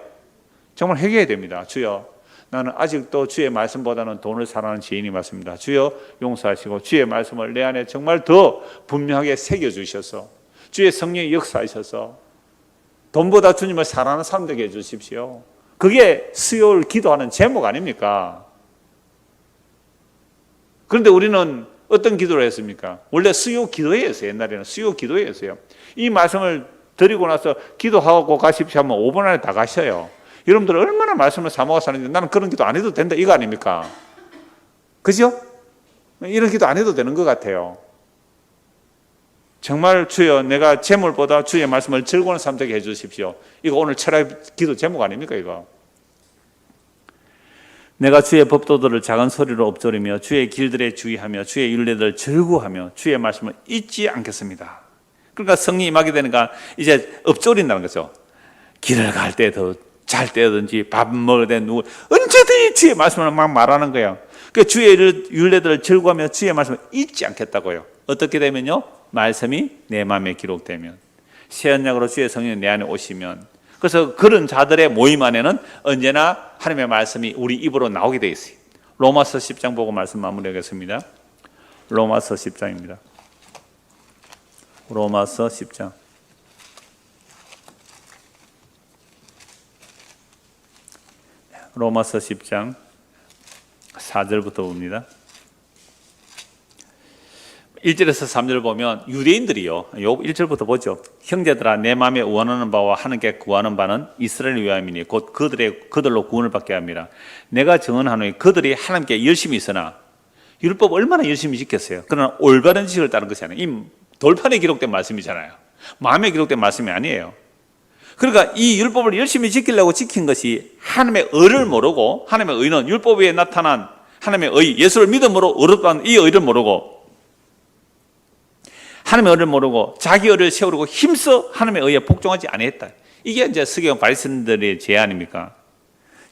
정말 회개해야 됩니다. 주여, 나는 아직도 주의 말씀보다는 돈을 사랑하는 죄인이 맞습니다. 주여 용서하시고 주의 말씀을 내 안에 정말 더 분명하게 새겨주셔서 주의 성령이 역사하셔서 돈보다 주님을 사랑하는 사람 되게 해주십시오. 그게 수요일 기도하는 제목 아닙니까? 그런데 우리는 어떤 기도를 했습니까? 원래 수요 기도회였어요. 옛날에는 수요 기도회였어요. 이 말씀을 드리고 나서 기도하고 가십시오 하면 5분 안에 다 가셔요. 여러분들 얼마나 말씀을 사모가 사는데 나는 그런 기도 안 해도 된다 이거 아닙니까? 그죠? 이런 기도 안 해도 되는 것 같아요. 정말 주여 내가 재물보다 주의 말씀을 즐거운 삶 되게 해주십시오. 이거 오늘 철학 기도 제목 아닙니까 이거? 내가 주의 법도들을 작은 소리로 엎조리며 주의 길들에 주의하며 주의 율례들을 즐거워하며 주의 말씀을 잊지 않겠습니다. 그러니까 성령이 임하게 되니까 이제 엎조린다는 거죠. 길을 갈 때도 잘 때든지 밥 먹을 때 누구 언제든지 주의 말씀을 막 말하는 거예요. 그 주의 율례들을 즐거워하며 주의 말씀을 잊지 않겠다고요. 어떻게 되면요? 말씀이 내 마음에 기록되면 새 언약으로 주의 성령이 내 안에 오시면 그래서 그런 자들의 모임 안에는 언제나 하나님의 말씀이 우리 입으로 나오게 되어 있어요. 로마서 10장 보고 말씀 마무리하겠습니다. 로마서 10장입니다. 로마서 10장. 로마서 10장 4절부터 봅니다. 1절에서 3절 보면 유대인들이요. 요 1절부터 보죠. 형제들아 내 마음에 원하는 바와 하나님께 구하는 바는 이스라엘을 위함이니 곧 그들로 구원을 받게 합니다. 내가 증언하노니 그들이 하나님께 열심히 있으나 율법 얼마나 열심히 지켰어요. 그러나 올바른 지식을 따른 것이 아니에요. 이 돌판에 기록된 말씀이잖아요. 마음에 기록된 말씀이 아니에요. 그러니까 이 율법을 열심히 지키려고 지킨 것이 하나님의 의를 모르고 하나님의 의는 율법 위에 나타난 하나님의 의, 예수를 믿음으로 의롭다는 이 의를 모르고 하나님의 의를 모르고 자기 의를 세우려고 힘써 하나님의 의에 복종하지 아니했다. 이게 이제 서기관 바리새인들의 죄 아닙니까?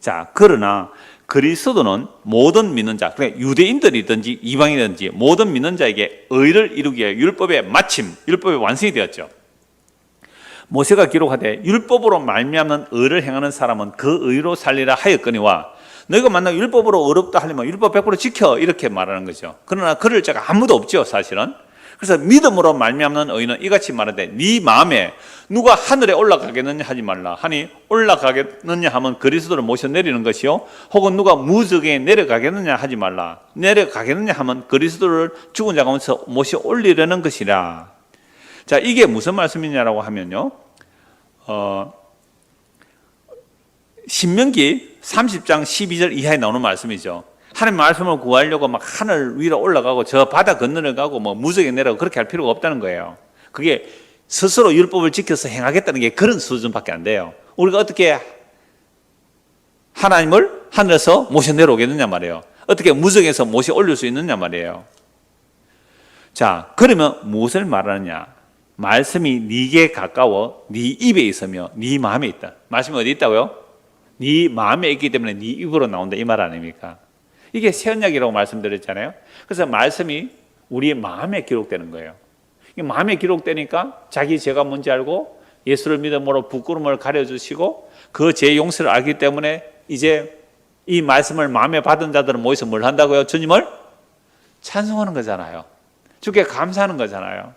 자, 그러나 그리스도는 모든 믿는 자, 그러니까 유대인들이든지 이방인이든지 모든 믿는 자에게 의를 이루기 위해 율법의 마침, 율법의 완성이 되었죠. 모세가 기록하되 율법으로 말미암는 의를 행하는 사람은 그 의로 살리라 하였거니와 너희가 만약 율법으로 어렵다 하려면 율법 100% 지켜 이렇게 말하는 거죠. 그러나 그럴 자가 아무도 없죠, 사실은. 그래서 믿음으로 말미암는 의는 이같이 말하되 네 마음에 누가 하늘에 올라가겠느냐 하지 말라 하니 올라가겠느냐 하면 그리스도를 모셔 내리는 것이요 혹은 누가 무적에 내려가겠느냐 하지 말라 내려가겠느냐 하면 그리스도를 죽은 자 가운데서 모셔 올리려는 것이라. 자, 이게 무슨 말씀이냐라고 하면요. 신명기 30장 12절 이하에 나오는 말씀이죠. 하나님 말씀을 구하려고 막 하늘 위로 올라가고 저 바다 건너를 가고 뭐 무적에 내려가고 그렇게 할 필요가 없다는 거예요. 그게 스스로 율법을 지켜서 행하겠다는 게 그런 수준밖에 안 돼요. 우리가 어떻게 하나님을 하늘에서 모셔 내려오겠느냐 말이에요. 어떻게 무적에서 모셔 올릴 수 있느냐 말이에요. 자, 그러면 무엇을 말하느냐? 말씀이 네게 가까워 네 입에 있으며 네 마음에 있다. 말씀이 어디 있다고요? 네 마음에 있기 때문에 네 입으로 나온다 이 말 아닙니까? 이게 새 언약이라고 말씀드렸잖아요. 그래서 말씀이 우리 마음에 기록되는 거예요. 마음에 기록되니까 자기 죄가 뭔지 알고 예수를 믿음으로 부끄러움을 가려주시고 그 죄 용서를 알기 때문에 이제 이 말씀을 마음에 받은 자들은 모여서 뭘 한다고요? 주님을 찬송하는 거잖아요. 주께 감사하는 거잖아요.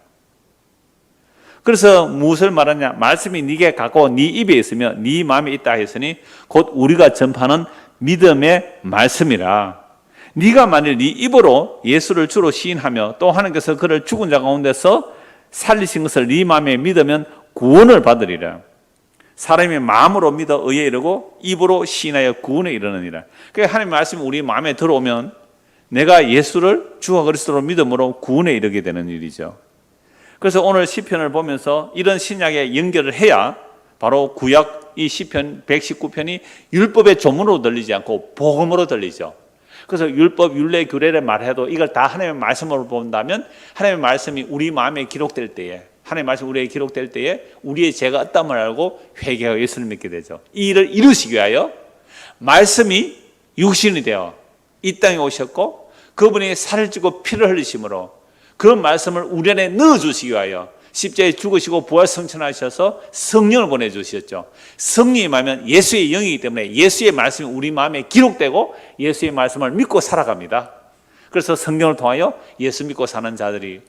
그래서 무엇을 말하냐? 말씀이 네게 가까워 네 입에 있으며 네 마음에 있다 했으니 곧 우리가 전파하는 믿음의 말씀이라. 네가 만일 네 입으로 예수를 주로 시인하며 또 하나님께서 그를 죽은 자 가운데서 살리신 것을 네 마음에 믿으면 구원을 받으리라. 사람이 마음으로 믿어 의에 이르고 입으로 시인하여 구원에 이르느니라. 그러니까 하나님의 말씀이 우리 마음에 들어오면 내가 예수를 주와 그리스도로 믿음으로 구원에 이르게 되는 일이죠. 그래서 오늘 시편을 보면서 이런 신약에 연결을 해야 바로 구약 이 시편 119편이 율법의 조문으로 들리지 않고 복음으로 들리죠. 그래서 율법, 율례, 규례를 말해도 이걸 다 하나님의 말씀으로 본다면 하나님의 말씀이 우리 마음에 기록될 때에 하나님의 말씀이 우리에게 기록될 때에 우리의 죄가 없다는 알고 회개하여 예수를 믿게 되죠. 이 일을 이루시기 위하여 말씀이 육신이 되어 이 땅에 오셨고 그분이 살을 찌고 피를 흘리심으로 그 말씀을 우리 안에 넣어주시기 위하여 십자가에 죽으시고 부활 성천하셔서 성령을 보내주셨죠. 성령이 임하면 예수의 영이기 때문에 예수의 말씀이 우리 마음에 기록되고 예수의 말씀을 믿고 살아갑니다. 그래서 성령을 통하여 예수 믿고 사는 자들이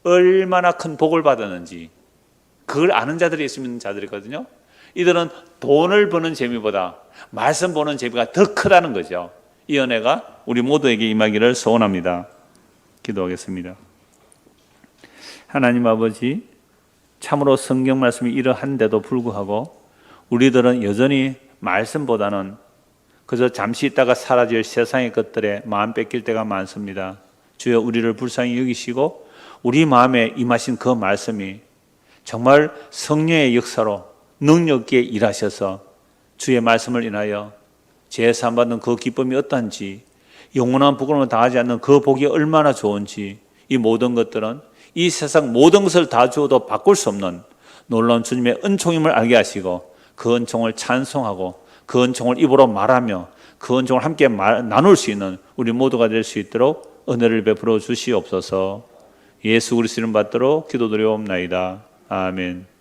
얼마나 큰 복을 받았는지 그걸 아는 자들이 예수 믿는 자들이거든요. 이들은 돈을 버는 재미보다 말씀 보는 재미가 더 크다는 거죠. 이 은혜가 우리 모두에게 임하기를 소원합니다. 기도하겠습니다. 하나님 아버지, 참으로 성경 말씀이 이러한데도 불구하고 우리들은 여전히 말씀보다는 그저 잠시 있다가 사라질 세상의 것들에 마음 뺏길 때가 많습니다. 주여 우리를 불쌍히 여기시고 우리 마음에 임하신 그 말씀이 정말 성령의 역사로 능력 있게 일하셔서 주의 말씀을 인하여 제사함 받는 그 기쁨이 어떤지 영원한 부끄러움을 당하지 않는 그 복이 얼마나 좋은지 이 모든 것들은 이 세상 모든 것을 다 주어도 바꿀 수 없는 놀라운 주님의 은총임을 알게 하시고 그 은총을 찬송하고 그 은총을 입으로 말하며 그 은총을 함께 나눌 수 있는 우리 모두가 될 수 있도록 은혜를 베풀어 주시옵소서. 예수 그리스도 이름 받들어 기도드리옵나이다. 아멘.